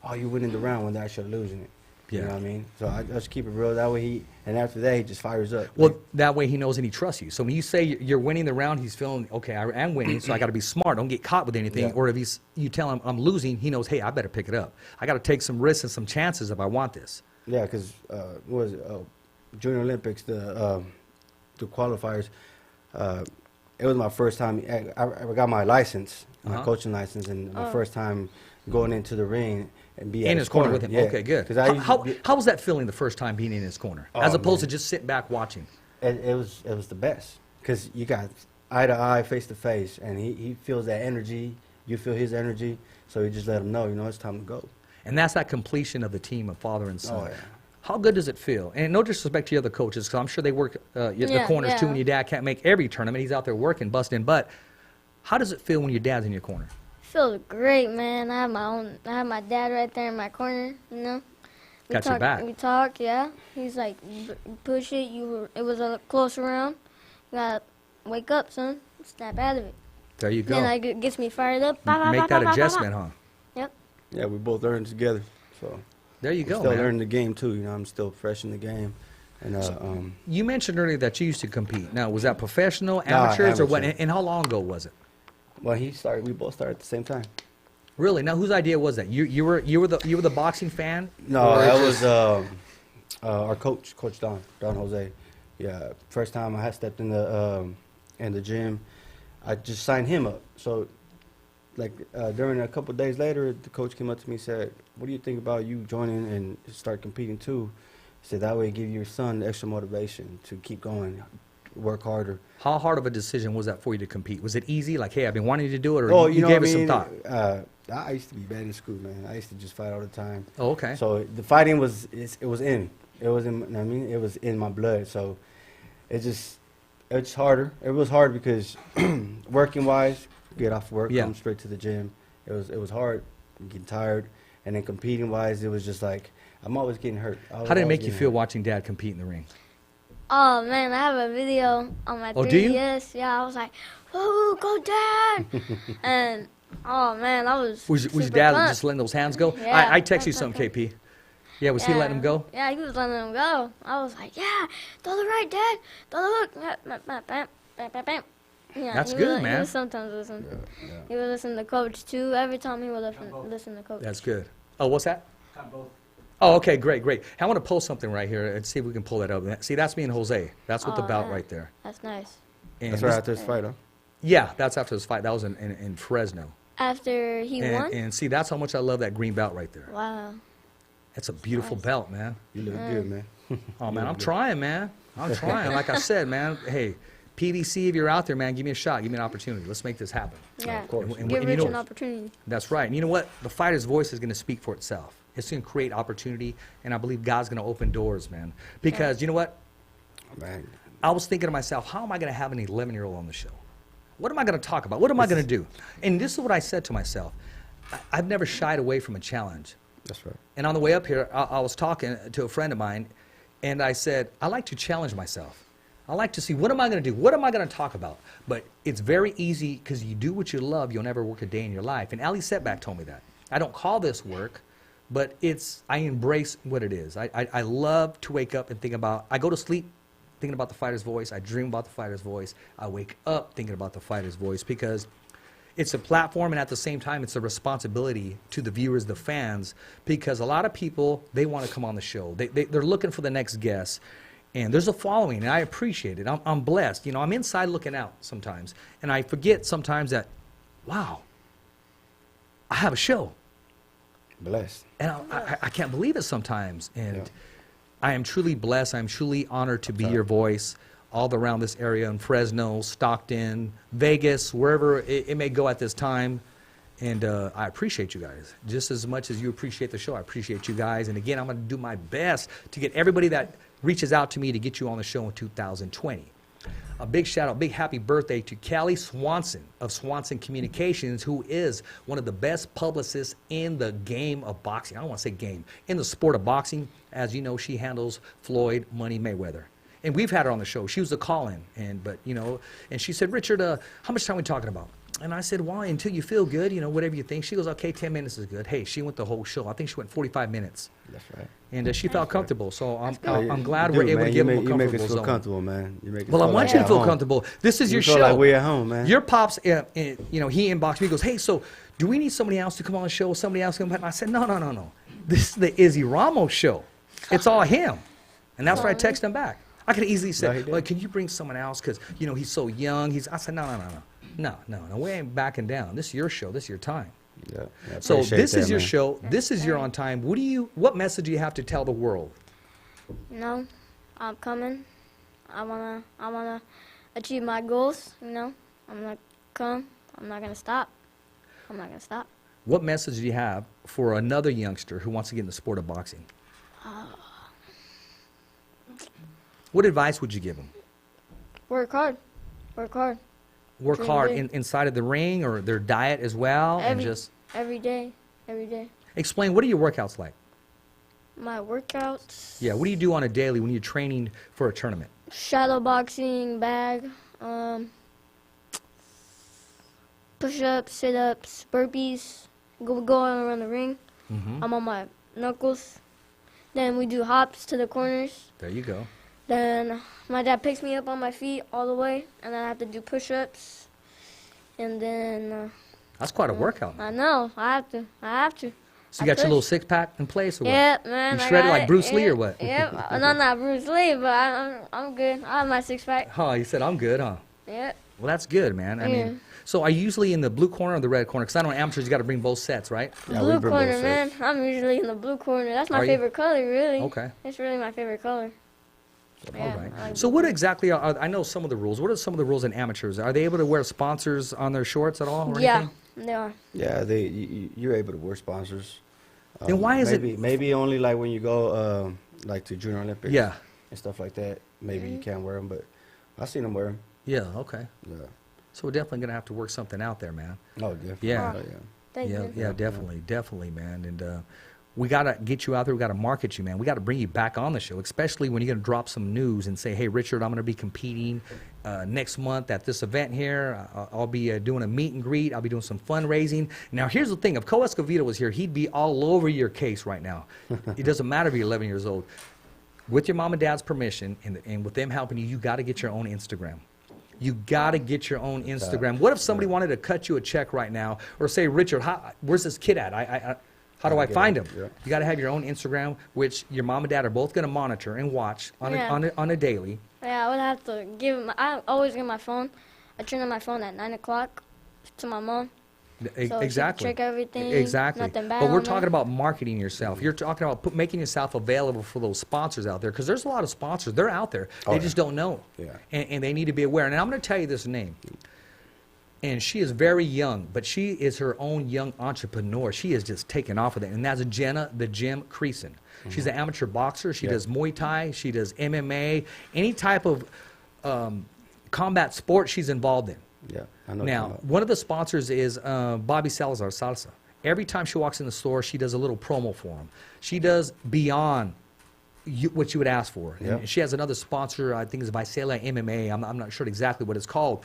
Speaker 4: oh, you winning the round when they're actually losing it. You
Speaker 2: Yeah.
Speaker 4: know what I mean? So I just keep it real. That way and after that he just fires up.
Speaker 2: Well, that way he knows and he trusts you. So when you say you're winning the round, he's feeling, okay, I am winning, so I got to be smart. Don't get caught with anything.
Speaker 4: Yeah.
Speaker 2: Or if you tell him I'm losing, he knows, hey, I better pick it up. I got to take some risks and some chances if I want this.
Speaker 4: Yeah, because what was it? Junior Olympics, the qualifiers. It was my first time. I got my license, my
Speaker 2: Uh-huh.
Speaker 4: coaching license, and my first time going into the ring and be at
Speaker 2: In his corner with him.
Speaker 4: Yeah,
Speaker 2: Okay, good.
Speaker 4: 'cause I used to
Speaker 2: How
Speaker 4: be-
Speaker 2: was that feeling the first time being in his corner,
Speaker 4: Oh,
Speaker 2: as opposed
Speaker 4: man.
Speaker 2: to just sitting back watching?
Speaker 4: it was the best, because you got eye to eye, face to face, and he feels that energy. You feel his energy, so you just let him know, it's time to go.
Speaker 2: And that's that completion of the team of father and son.
Speaker 4: Oh, yeah.
Speaker 2: How good does it feel? And no disrespect to the other coaches, because I'm sure they work the
Speaker 3: Yeah,
Speaker 2: corners too
Speaker 3: yeah.
Speaker 2: when your dad can't make every tournament. He's out there working, busting. But how does it feel when your dad's in your corner?
Speaker 3: Feels great, man. I have my dad right there in my corner. You know. We
Speaker 2: Got your
Speaker 3: talk,
Speaker 2: back.
Speaker 3: We talk, yeah. He's like, push it. It was a close round. You gotta wake up, son. Snap out of it.
Speaker 2: There you go.
Speaker 3: Then it gets me fired up. Ba, ba,
Speaker 2: Make
Speaker 3: ba,
Speaker 2: that
Speaker 3: ba, ba, ba,
Speaker 2: adjustment,
Speaker 3: ba.
Speaker 2: huh?
Speaker 3: Yep.
Speaker 4: Yeah, we both learned together, so.
Speaker 2: There you
Speaker 4: I'm
Speaker 2: go,
Speaker 4: still
Speaker 2: man.
Speaker 4: learning the game too. I'm still fresh in the game, and
Speaker 2: You mentioned earlier that you used to compete. Now, was that professional, amateurs, or what?
Speaker 4: amateur.
Speaker 2: And how long ago was it?
Speaker 4: well, we both started at the same time.
Speaker 2: Really? Now, whose idea was that? You were the boxing fan?
Speaker 4: No,
Speaker 2: Or
Speaker 4: that
Speaker 2: just-
Speaker 4: was our coach, Coach Don Jose. Yeah, first time I had stepped in the gym, I just signed him up. So, like during a couple of days later, the coach came up to me and said, "What do you think about you joining and start competing too?" He said that way give your son extra motivation to keep going, work harder.
Speaker 2: How hard of a decision was that for you to compete? Was it easy? Like, hey, I've been wanting to do it, or
Speaker 4: Oh,
Speaker 2: you
Speaker 4: know
Speaker 2: gave
Speaker 4: what
Speaker 2: it
Speaker 4: I mean?
Speaker 2: some thought?
Speaker 4: I used to be bad in school, man. I used to just fight all the time.
Speaker 2: Oh, okay.
Speaker 4: So the fighting was it was in. It was in. I mean, it was in my blood. So it's harder. It was hard because working wise, get off work,
Speaker 2: Yeah.
Speaker 4: come straight to the gym. It was hard, getting tired, and then competing wise, it was just like I'm always getting hurt.
Speaker 2: How did it make you feel watching Dad compete in the ring?
Speaker 3: Oh man, I have a video on my
Speaker 2: Oh, do you?
Speaker 3: 3DS. Yeah, I was like, "Whoa, go Dad!" And oh man, I was.
Speaker 2: Was your
Speaker 3: super
Speaker 2: dad
Speaker 3: pumped.
Speaker 2: just letting those hands go?
Speaker 3: Yeah.
Speaker 2: I text you something, KP. Yeah, was he letting him go?
Speaker 3: Yeah, he was letting him go. I was like, "Yeah, throw the right, Dad. Throw the hook." Bam, bam, bam, bam, bam, bam. Yeah,
Speaker 2: That's
Speaker 3: he
Speaker 2: good,
Speaker 3: would,
Speaker 2: man.
Speaker 3: He would sometimes listen. He would listen to coach too. Every time he would listen to coach.
Speaker 2: That's good. Oh, what's that? Oh, okay, great. I want to post something right here and see if we can pull that up. See, that's me and Jose. That's with the
Speaker 3: Oh,
Speaker 2: belt
Speaker 3: yeah.
Speaker 2: right there.
Speaker 3: That's nice.
Speaker 2: And
Speaker 4: That's right
Speaker 2: this-
Speaker 4: after this fight, huh?
Speaker 2: Yeah, that's after this fight. That was in Fresno.
Speaker 3: After he won.
Speaker 2: And see, that's how much I love that green belt right there.
Speaker 3: Wow.
Speaker 2: That's a beautiful belt, man.
Speaker 4: You look good, man.
Speaker 2: Oh, man, I'm trying, man. I'm trying. Like I said, man, hey, PBC, if you're out there, man, give me a shot. Give me an opportunity. Let's make this happen.
Speaker 3: Yeah.
Speaker 4: Of course.
Speaker 2: And
Speaker 3: Give
Speaker 2: you
Speaker 3: Rich
Speaker 2: know-
Speaker 3: an opportunity.
Speaker 2: That's right. And you know what? The fighter's voice is going to speak for itself. It's going to create opportunity, and I believe God's going to open doors, man. Because you know what?
Speaker 4: Man,
Speaker 2: I was thinking to myself, how am I going to have an 11-year-old on the show? What am I going to talk about? What am I going to do? And this is what I said to myself. I've never shied away from a challenge.
Speaker 4: that's right.
Speaker 2: And on the way up here, I was talking to a friend of mine, and I said, I like to challenge myself. I like to see, what am I going to do? What am I going to talk about? But it's very easy because you do what you love, you'll never work a day in your life. And Ali Setback told me that. I don't call this work, but I embrace what it is. I love to wake up and think about, I go to sleep thinking about the fighter's voice. I dream about the fighter's voice. I wake up thinking about the fighter's voice because it's a platform, and at the same time, it's a responsibility to the viewers, the fans, because a lot of people, they want to come on the show. They're looking for the next guest, and there's a following, and I appreciate it. I'm blessed. You know, I'm inside looking out sometimes, and I forget sometimes that, wow, I have a show.
Speaker 4: Blessed.
Speaker 2: And I can't believe it sometimes. And
Speaker 4: Yeah.
Speaker 2: I am truly blessed. I'm truly honored to be your voice all around this area in Fresno, Stockton, Vegas, wherever it may go at this time. And I appreciate you guys. Just as much as you appreciate the show, I appreciate you guys. And again, I'm going to do my best to get everybody that reaches out to me to get you on the show in 2020. A big shout out, big happy birthday to Callie Swanson of Swanson Communications, who is one of the best publicists in the game of boxing. I don't want to say game, in the sport of boxing. As you know, she handles Floyd Money Mayweather. And we've had her on the show. She was a call-in, and she said, Richard, how much time are we talking about? And I said, well, until you feel good, whatever you think. She goes, okay, 10 minutes is good. Hey, she went the whole show. I think she went 45 minutes.
Speaker 4: That's right.
Speaker 2: And she felt comfortable. So I'm
Speaker 4: You
Speaker 2: glad
Speaker 4: do,
Speaker 2: we're able
Speaker 4: man.
Speaker 2: to give them a
Speaker 4: You
Speaker 2: comfortable
Speaker 4: make us feel
Speaker 2: zone.
Speaker 4: comfortable, man. You make us
Speaker 2: Well, I
Speaker 4: feel
Speaker 2: want
Speaker 4: like
Speaker 2: you to
Speaker 4: we're
Speaker 2: feel
Speaker 4: at home.
Speaker 2: comfortable. This is
Speaker 4: You
Speaker 2: your
Speaker 4: feel
Speaker 2: show.
Speaker 4: like we're at home, man.
Speaker 2: Your pops, he inboxed me. He goes, hey, so do we need somebody else to come on the show? Somebody else come? And I said, no. This is the Izzy Ramos show. It's all him. And that's why I texted him back. I could have easily
Speaker 4: No, he
Speaker 2: said,
Speaker 4: did.
Speaker 2: well, can you bring someone else? Because, he's so young. I said, no. We ain't backing down. This is your show. This is your time.
Speaker 4: Yeah, I
Speaker 2: So
Speaker 4: appreciate
Speaker 2: this
Speaker 4: that,
Speaker 2: is your
Speaker 4: man.
Speaker 2: show. This is your on time. What message do you have to tell the world?
Speaker 3: I'm coming. I wanna achieve my goals. I'm gonna come. I'm not gonna stop.
Speaker 2: What message do you have for another youngster who wants to get in the sport of boxing? What advice would you give him?
Speaker 3: Work hard.
Speaker 2: Work
Speaker 3: Every
Speaker 2: hard
Speaker 3: day.
Speaker 2: inside of the ring, or their diet as well, and just
Speaker 3: Every day.
Speaker 2: explain, what are your workouts like?
Speaker 3: My workouts.
Speaker 2: Yeah, what do you do on a daily when you're training for a tournament?
Speaker 3: Shadow boxing, bag, push-ups, sit-ups, burpees. Go around the ring.
Speaker 2: Mm-hmm.
Speaker 3: I'm on my knuckles. Then we do hops to the corners.
Speaker 2: There you go.
Speaker 3: Then my dad picks me up on my feet all the way, and then I have to do push-ups. And then
Speaker 2: That's quite a workout.
Speaker 3: I know I have to.
Speaker 2: So you got your little six-pack in place, or what?
Speaker 3: Yeah, man.
Speaker 2: You
Speaker 3: I
Speaker 2: shredded
Speaker 3: got
Speaker 2: like
Speaker 3: it.
Speaker 2: Bruce Lee,
Speaker 3: Yeah,
Speaker 2: or what?
Speaker 3: Yeah, not Bruce Lee, but I'm good. I have my six-pack.
Speaker 2: Oh, you said I'm good, huh?
Speaker 3: Yeah.
Speaker 2: Well, that's good, man. I mean, so are you usually in the blue corner or the red corner? Because I know amateurs, you got to bring both sets, right?
Speaker 4: Yeah, we
Speaker 3: Blue
Speaker 4: bring
Speaker 3: corner,
Speaker 4: both
Speaker 3: man.
Speaker 4: sets.
Speaker 3: I'm usually in the blue corner. That's my
Speaker 2: Are you?
Speaker 3: favorite color, really.
Speaker 2: Okay.
Speaker 3: It's really my favorite color.
Speaker 2: All
Speaker 3: Yeah,
Speaker 2: right.
Speaker 3: I like
Speaker 2: So what exactly are, I know some of the rules. What are some of the rules in amateurs? Are they able to wear sponsors on their shorts at all? Or
Speaker 3: Yeah,
Speaker 2: anything?
Speaker 3: they are.
Speaker 4: Yeah, you're able to wear sponsors.
Speaker 2: Then why is it-
Speaker 4: maybe only like when you go like to Junior Olympics?
Speaker 2: Yeah.
Speaker 4: And stuff like that. Maybe you can't wear them, but I've seen them wear them.
Speaker 2: Yeah, okay.
Speaker 4: Yeah.
Speaker 2: So we're definitely going to have to work something out there, man.
Speaker 4: Oh, definitely.
Speaker 2: Yeah.
Speaker 4: Oh, yeah.
Speaker 3: Thank
Speaker 2: Yeah,
Speaker 3: you.
Speaker 2: yeah, definitely, man. And we got to get you out there. We got to market you, man. We got to bring you back on the show, especially when you're going to drop some news and say, hey, Richard, I'm going to be competing next month at this event here. I'll be doing a meet and greet. I'll be doing some fundraising. Now, here's the thing. If Co Escovedo was here, he'd be all over your case right now. It doesn't matter if you're 11 years old. With your mom and dad's permission and with them helping you, you got to get your own Instagram. You got to get your own Instagram. What if somebody wanted to cut you a check right now or say, Richard, where's this kid at? How do I find him?
Speaker 4: Yeah.
Speaker 2: You got to have your own Instagram, which your mom and dad are both going to monitor and watch on,
Speaker 3: Yeah.
Speaker 2: on a daily.
Speaker 3: Yeah, I would have to give I always give my phone. I turn on my phone at 9 o'clock to my mom. So she can
Speaker 2: Exactly.
Speaker 3: check everything.
Speaker 2: Exactly.
Speaker 3: Nothing bad
Speaker 2: But we're
Speaker 3: on
Speaker 2: talking
Speaker 3: there.
Speaker 2: about marketing yourself. You're talking about making yourself available for those sponsors out there because there's a lot of sponsors. They're out there. They
Speaker 4: Oh,
Speaker 2: just
Speaker 4: yeah.
Speaker 2: don't know.
Speaker 4: Yeah.
Speaker 2: And they need to be aware. And I'm going to tell you this name. And she is very young, but she is her own young entrepreneur. She is just taking off with it. And that's Jenna the Gym Creason. She's an amateur boxer. She
Speaker 4: Yeah.
Speaker 2: does Muay Thai. She does MMA. Any type of combat sport she's involved in.
Speaker 4: Yeah. I know.
Speaker 2: Now, one of the sponsors is Bobby Salazar Salsa. Every time she walks in the store, she does a little promo for him. She does beyond what you would ask for.
Speaker 4: Yeah.
Speaker 2: And she has another sponsor, I think it's Vicela MMA. I'm not sure exactly what it's called.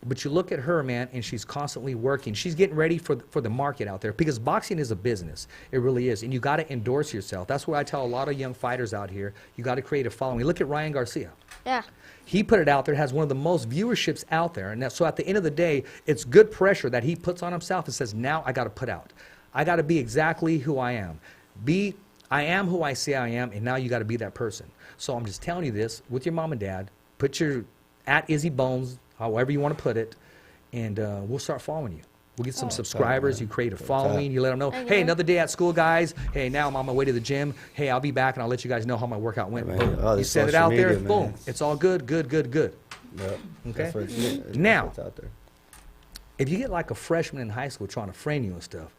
Speaker 2: But you look at her, man, and she's constantly working. She's getting ready for the market out there because boxing is a business. It really is. And you got to endorse yourself. That's where I tell a lot of young fighters out here, you got to create a following. Look at Ryan Garcia.
Speaker 3: Yeah.
Speaker 2: He put it out there, has one of the most viewerships out there. And so at the end of the day, it's good pressure that he puts on himself and says, now I got to put out. I got to be exactly who I am. I am who I say I am, and now you got to be that person. So I'm just telling you this with your mom and dad. Put your at Izzy Bones, however you want to put it, and we'll start following you. We'll get some subscribers. You create a following. You let them know,
Speaker 3: Thank
Speaker 2: hey,
Speaker 3: you.
Speaker 2: another day at school, guys. Hey, now I'm on my way to the gym. Hey, I'll be back, and I'll let you guys know how my workout went.
Speaker 4: Man,
Speaker 2: Boom.
Speaker 4: oh,
Speaker 2: You
Speaker 4: this
Speaker 2: set it
Speaker 4: social
Speaker 2: out there.
Speaker 4: media, man.
Speaker 2: Boom. It's all good, good, good, good.
Speaker 4: Yeah.
Speaker 2: Okay.
Speaker 4: That's what it's
Speaker 2: Now-
Speaker 4: out there.
Speaker 2: If you get like a freshman in high school trying to friend you and stuff,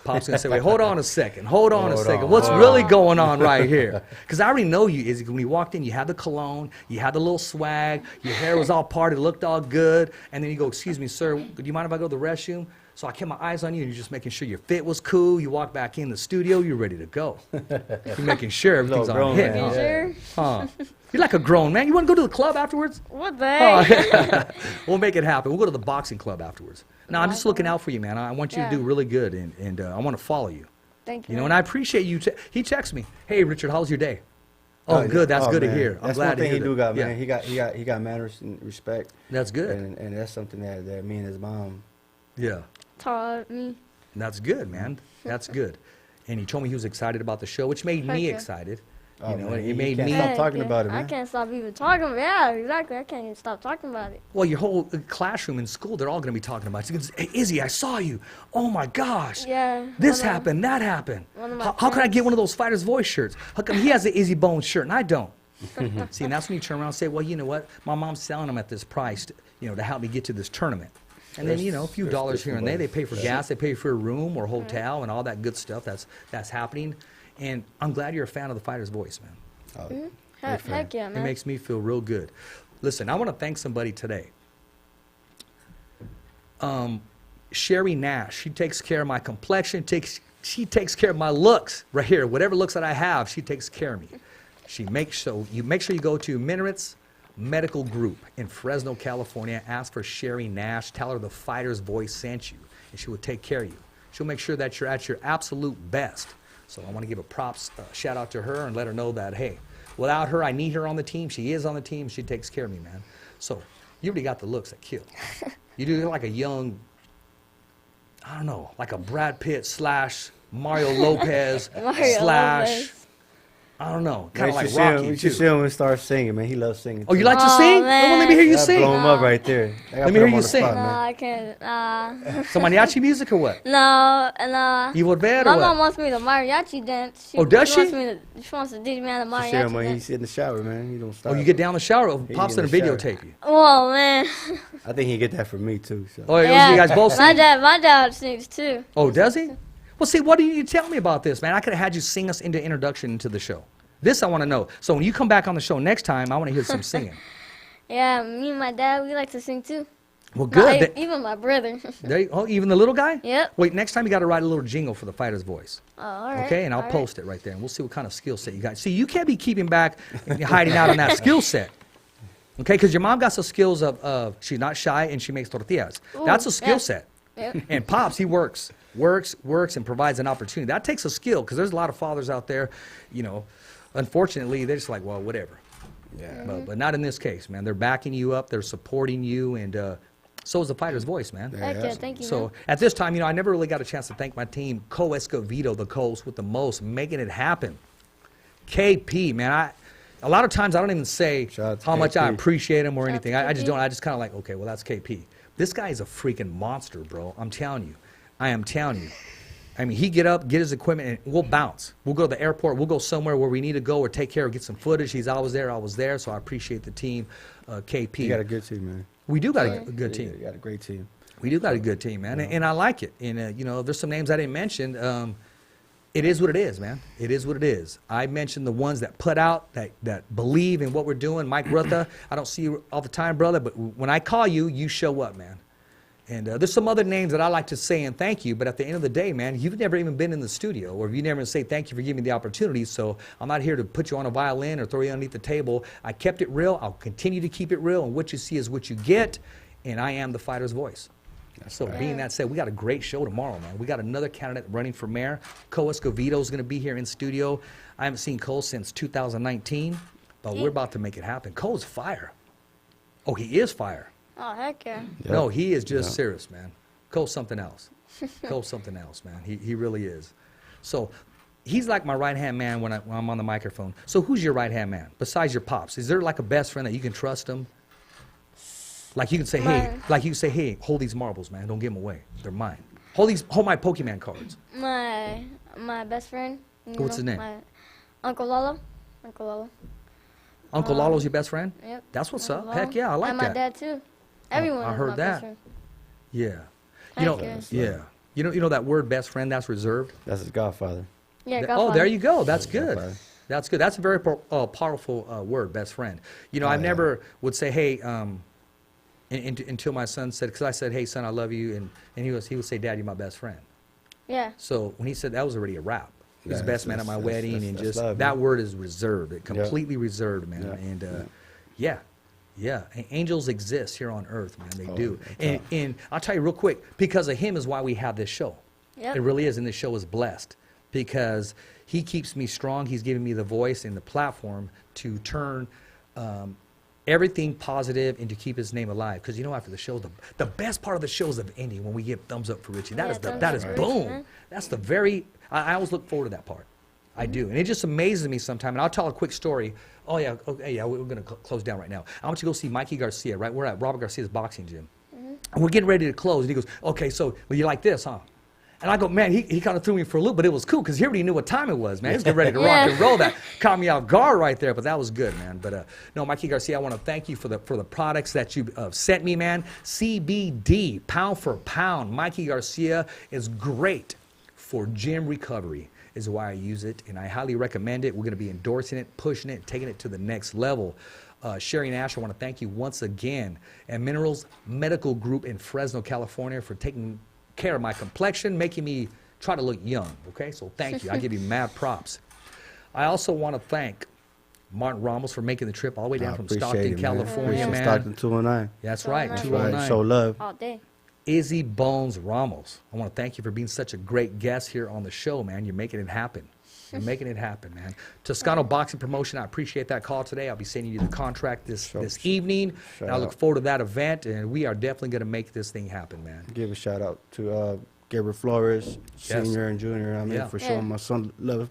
Speaker 2: Pop's gonna say, "Wait, hold on a second. Hold on a
Speaker 4: Hold
Speaker 2: second.
Speaker 4: on,
Speaker 2: What's
Speaker 4: hold
Speaker 2: really going on right here?" Because I already know you. Is when you walked in, you had the cologne, you had the little swag, your hair was all parted, looked all good, and then you go, "Excuse me, sir, do you mind if I go to the restroom?" So I kept my eyes on you, and you're just making sure your fit was cool. You walk back in the studio, you're ready to go. You're making sure everything's on
Speaker 4: grown
Speaker 2: hit.
Speaker 4: man,
Speaker 3: You sure?
Speaker 2: Huh? You're like a grown man. You want to go to the club afterwards?
Speaker 3: What the heck?
Speaker 2: We'll make it happen. We'll go to the boxing club afterwards. No, I'm just looking out for you, man. I want you
Speaker 3: Yeah.
Speaker 2: to do really good, and I want to follow you.
Speaker 3: Thank you.
Speaker 2: You know, and I appreciate you. He texts me, "Hey, Richard, how's your day?" Oh, good. That's good
Speaker 4: man.
Speaker 2: to hear. I'm
Speaker 4: That's
Speaker 2: glad
Speaker 4: one
Speaker 2: to
Speaker 4: thing
Speaker 2: hear
Speaker 4: he do
Speaker 2: that.
Speaker 4: got, man. He got manners and respect.
Speaker 2: That's good.
Speaker 4: And that's something that me and his mom.
Speaker 2: Yeah,
Speaker 3: Taught me.
Speaker 2: that's good, man. That's good. And he told me he was excited about the show, which made me
Speaker 3: Heck yeah.
Speaker 2: excited.
Speaker 4: Oh,
Speaker 2: You know,
Speaker 4: man,
Speaker 2: it
Speaker 4: you
Speaker 2: made
Speaker 4: can't
Speaker 2: me.
Speaker 4: stop
Speaker 3: Heck
Speaker 4: talking
Speaker 3: yeah.
Speaker 4: about it,
Speaker 3: I
Speaker 4: man.
Speaker 3: can't stop even talking about it. Yeah, exactly. I can't even stop talking about it.
Speaker 2: Well, your whole classroom in school, they're all going to be talking about it. It's gonna say, "Hey, Izzy, I saw you. Oh my gosh.
Speaker 3: Yeah.
Speaker 2: This
Speaker 3: one of-
Speaker 2: happened, that happened.
Speaker 3: one of my
Speaker 2: How can I
Speaker 3: friends-
Speaker 2: get one of those Fighter's Voice shirts? How come he has the Izzy Bones shirt and I don't?" See, and that's when you turn around and say, "Well, you know what? My mom's selling them at this price, to help me get to this tournament." And then, a few
Speaker 4: There's
Speaker 2: dollars here and there. They pay for
Speaker 4: Yeah.
Speaker 2: gas, they pay for a room or hotel and all that good stuff that's happening. And I'm glad you're a fan of the Fighter's Voice, man.
Speaker 4: Oh,
Speaker 3: Heck yeah,
Speaker 2: It
Speaker 3: man.
Speaker 2: makes me feel real good. Listen, I want to thank somebody today. Sherry Nash, she takes care of my complexion, she takes care of my looks right here. Whatever looks that I have, she takes care of me. You make sure you go to Minarets Medical Group in Fresno, California. Ask for Sherry Nash. Tell her the Fighter's Voice sent you, and she will take care of you. She'll make sure that you're at your absolute best. So I want to give a props shout out to her and let her know that, hey, without her, I need her on the team. She is on the team. She takes care of me, man. So you already got the looks that kill. You do like a young, I don't know, like a Brad Pitt / Mario Lopez
Speaker 3: Mario
Speaker 2: /
Speaker 3: Lopez.
Speaker 2: I don't know, kind of
Speaker 4: Man,
Speaker 2: like Rocky
Speaker 4: you
Speaker 2: too.
Speaker 4: should see him when he starts singing, man. He loves singing.
Speaker 2: Oh, you
Speaker 4: too.
Speaker 2: like to
Speaker 3: Oh,
Speaker 2: sing?
Speaker 3: man.
Speaker 2: Well, let me hear you
Speaker 4: That
Speaker 2: sing.
Speaker 4: blow him up right there.
Speaker 2: Let me hear you sing.
Speaker 3: No,
Speaker 4: Man.
Speaker 3: I can't.
Speaker 2: Some mariachi music or what?
Speaker 3: No.
Speaker 2: You would bet
Speaker 3: My
Speaker 2: or
Speaker 3: mom
Speaker 2: what?
Speaker 3: wants me to mariachi dance.
Speaker 2: Oh, does she?
Speaker 3: She wants to teach me how to
Speaker 4: You see him
Speaker 3: mariachi
Speaker 4: when
Speaker 3: dance.
Speaker 4: he's in the shower, man. He don't stop.
Speaker 2: Oh, you get down in the shower.
Speaker 4: He
Speaker 2: Pops
Speaker 4: in
Speaker 2: in a
Speaker 4: the shower.
Speaker 2: videotape you.
Speaker 3: Oh man.
Speaker 4: I think he get that from me too. So.
Speaker 2: Oh, you guys both
Speaker 3: My
Speaker 2: sing?
Speaker 3: dad sings too.
Speaker 2: Oh, does he? Well, see, what do you tell me about this, man? I could have had you sing us into introduction into the show. This I want to know. So when you come back on the show next time, I want to hear some singing.
Speaker 3: Yeah, me and my dad, we like to sing too.
Speaker 2: Well, good.
Speaker 3: Even my brother.
Speaker 2: Oh, even the little guy?
Speaker 3: Yep.
Speaker 2: Wait, next time you got to write a little jingle for the Fighter's Voice.
Speaker 3: Oh, all right.
Speaker 2: Okay, and I'll
Speaker 3: all right.
Speaker 2: post it right there, and we'll see what kind of skill set you got. See, you can't be keeping back and hiding out on that skill set. Okay, because your mom got some skills of she's not shy and she makes tortillas.
Speaker 3: Ooh,
Speaker 2: That's a skill
Speaker 3: yeah.
Speaker 2: set.
Speaker 3: Yep.
Speaker 2: And Pops, he works, and provides an opportunity. That takes a skill because there's a lot of fathers out there, you know, unfortunately, they're just like, well, whatever.
Speaker 4: Yeah.
Speaker 2: But not in this case, man. They're backing you up, they're supporting you, and so is the Fighter's Voice, man.
Speaker 3: Heck yeah, thank you.
Speaker 2: So
Speaker 3: man.
Speaker 2: at this time, you know, I never really got a chance to thank my team, Co Escovedo, the coach with the most, making it happen. KP, man, a lot of times I don't even say
Speaker 4: Shout out to
Speaker 2: how much I
Speaker 4: KP.
Speaker 2: appreciate him or
Speaker 3: Shout out
Speaker 2: anything.
Speaker 3: to
Speaker 2: I just
Speaker 3: KP.
Speaker 2: don't. I just kind of like, okay, well, that's KP. This guy is a freaking monster, bro. I'm telling you. I am telling you. I mean, he get up, get his equipment, and we'll bounce. We'll go to the airport. We'll go somewhere where we need to go or take care of, get some footage. He's always there. I was there, so I appreciate the team, KP.
Speaker 4: You got a good team, man.
Speaker 2: We do got a good
Speaker 4: You
Speaker 2: team.
Speaker 4: got a great team.
Speaker 2: We do got a good team, man, and I like it. And you know, there's some names I didn't mention. It is what it is, man. It is what it is. I mentioned the ones that put out, that believe in what we're doing. Mike Rutha, I don't see you all the time, brother, but when I call you, you show up, man. And there's some other names that I like to say and thank you, but at the end of the day, man, you've never even been in the studio, or you never say thank you for giving me the opportunity, so I'm not here to put you on a violin or throw you underneath the table. I kept it real. I'll continue to keep it real, and what you see is what you get, and I am the Fighter's Voice. So being that said, we got a great show tomorrow, man. We got another candidate running for mayor. Co Escovedo is going to be here in studio. I haven't seen Cole since 2019, but we're about to make it happen. Cole's fire. Oh, he is fire.
Speaker 3: Oh, heck yeah.
Speaker 2: No, he is just serious, man. Cole's something else. Cole's something else, man. He really is. So he's like my right-hand man when I'm on the microphone. So who's your right-hand man besides your pops? Is there like a best friend that you can trust him? Like you can say, hey, hold these marbles, man. Don't give them away. They're mine. Hold my Pokemon cards.
Speaker 3: My best friend. you
Speaker 2: What's his name?
Speaker 3: My Uncle Lolo. Uncle Lolo.
Speaker 2: Uncle Lalo's your best friend?
Speaker 3: Yep.
Speaker 2: That's what's
Speaker 3: Uncle
Speaker 2: up.
Speaker 3: Lolo.
Speaker 2: Heck yeah, I like
Speaker 3: and
Speaker 2: that.
Speaker 3: my dad too. Everyone.
Speaker 2: I
Speaker 3: is
Speaker 2: heard
Speaker 3: my
Speaker 2: that.
Speaker 3: Best friend.
Speaker 2: Yeah.
Speaker 3: Heck
Speaker 2: Yeah. You know that word best friend, that's reserved?
Speaker 4: That's his godfather.
Speaker 3: Yeah.
Speaker 2: Oh,
Speaker 3: Godfather.
Speaker 2: there you go. That's good.
Speaker 4: Godfather.
Speaker 2: That's good. That's a very powerful word, best friend. You know, I never would say, hey, until my son said, because I said, hey, son, I love you. And he would say, Dad, you're my best friend.
Speaker 3: Yeah.
Speaker 2: So when he said that was already a wrap. He was
Speaker 4: Yeah,
Speaker 2: the best man at my wedding, and
Speaker 4: that's
Speaker 2: just
Speaker 4: love,
Speaker 2: that
Speaker 4: man.
Speaker 2: word is reserved. It completely reserved, man.
Speaker 4: Yeah,
Speaker 2: And yeah. Angels exist here on earth, man. They do.
Speaker 4: okay.
Speaker 2: And I'll tell you real quick, because of him is why we have this show.
Speaker 3: Yep.
Speaker 2: It really is, and this show is blessed because he keeps me strong. He's giving me the voice and the platform to turn everything positive and to keep his name alive. Because you know, after the show, the best part of the show is the ending when we give thumbs up for Richie. That
Speaker 3: Yeah,
Speaker 2: is
Speaker 3: thumbs
Speaker 2: that
Speaker 3: up
Speaker 2: is
Speaker 3: for Richie,
Speaker 2: boom.
Speaker 3: man.
Speaker 2: That's the very. I always look forward to that part. I do, and it just amazes me sometimes. And I'll tell a quick story. Oh yeah, okay, yeah. We're going to close down right now. I want to go see Mikey Garcia. Right, we're at Robert Garcia's boxing gym, and we're getting ready to close. And he goes, "Okay, so well, you like this, huh?" And I go, man, he kind of threw me for a loop, but it was cool because he already knew what time it was, man. He was getting ready to rock and roll. That caught me off guard right there, but that was good, man. But no, Mikey Garcia, I want to thank you for the products that you sent me, man. CBD, pound for pound. Mikey Garcia is great for gym recovery, is why I use it, and I highly recommend it. We're going to be endorsing it, pushing it, taking it to the next level. Sherry Nash, I want to thank you once again. And Minerals Medical Group in Fresno, California for taking care of my complexion, making me try to look young, okay? So thank you. I give you mad props. I also want to thank Martin Ramos for making the trip all the way down from
Speaker 4: appreciate
Speaker 2: Stockton,
Speaker 4: it, man.
Speaker 2: California,
Speaker 4: Appreciate
Speaker 2: man.
Speaker 4: Stockton 209.
Speaker 2: That's right,
Speaker 3: That's right.
Speaker 2: 209.
Speaker 4: Show love.
Speaker 3: All day.
Speaker 2: Izzy Bones Ramos. I want to thank you for being such a great guest here on the show, man. You're making it happen. You're making it happen, man. Toscano Boxing Promotion, I appreciate that call today. I'll be sending you the contract this evening. And I look forward to that event, and we are definitely going to make this thing happen, man.
Speaker 4: Give a shout out to Gabriel Flores,
Speaker 2: Yes.
Speaker 4: senior and junior. I mean,
Speaker 2: Yeah.
Speaker 4: for showing my son love,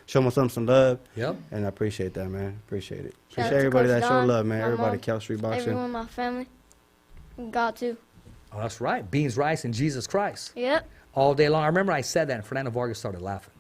Speaker 4: showing my son some love.
Speaker 2: Yep.
Speaker 4: And I appreciate that, man. Appreciate it.
Speaker 3: Shout out
Speaker 4: Appreciate
Speaker 3: to
Speaker 4: everybody
Speaker 3: Coach
Speaker 4: that showed
Speaker 3: Don,
Speaker 4: love, man.
Speaker 3: my
Speaker 4: Everybody,
Speaker 3: mom,
Speaker 4: Cal Street Boxing.
Speaker 3: Everyone in my family. Got to.
Speaker 2: Oh, that's right. Beans, rice, and Jesus Christ.
Speaker 3: Yep.
Speaker 2: All day long. I remember I said that, and Fernando Vargas started laughing.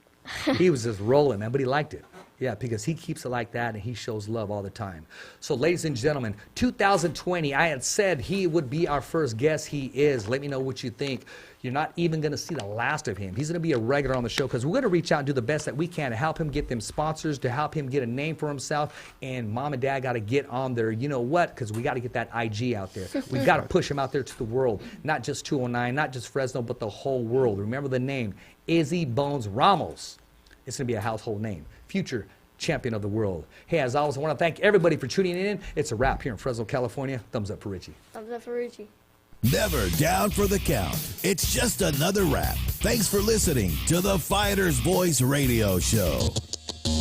Speaker 2: He was just rolling, man, but he liked it. Yeah, because he keeps it like that, and he shows love all the time. So, ladies and gentlemen, 2020, I had said he would be our first guest. He is. Let me know what you think. You're not even going to see the last of him. He's going to be a regular on the show because we're going to reach out and do the best that we can to help him get them sponsors, to help him get a name for himself. And mom and dad got to get on there. You know what? Because we got to get that IG out there. We got to push him out there to the world. Not just 209, not just Fresno, but the whole world. Remember the name, Izzy Bones Ramos. It's going to be a household name. Future champion of the world. Hey, as always, I want to thank everybody for tuning in. It's a wrap here in Fresno, California. Thumbs up for Richie.
Speaker 3: Thumbs up for Richie.
Speaker 1: Never down for the count. It's just another wrap. Thanks for listening to the Fighter's Voice Radio Show.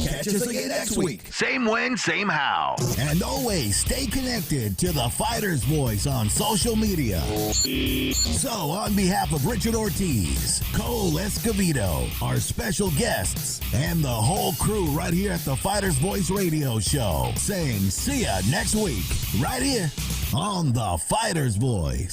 Speaker 1: Catch us again next week. Same when, same how. And always stay connected to the Fighter's Voice on social media. So, on behalf of Richard Ortiz, Cole Escovedo, our special guests, and the whole crew right here at the Fighter's Voice Radio Show, saying see ya next week, right here on the Fighter's Voice.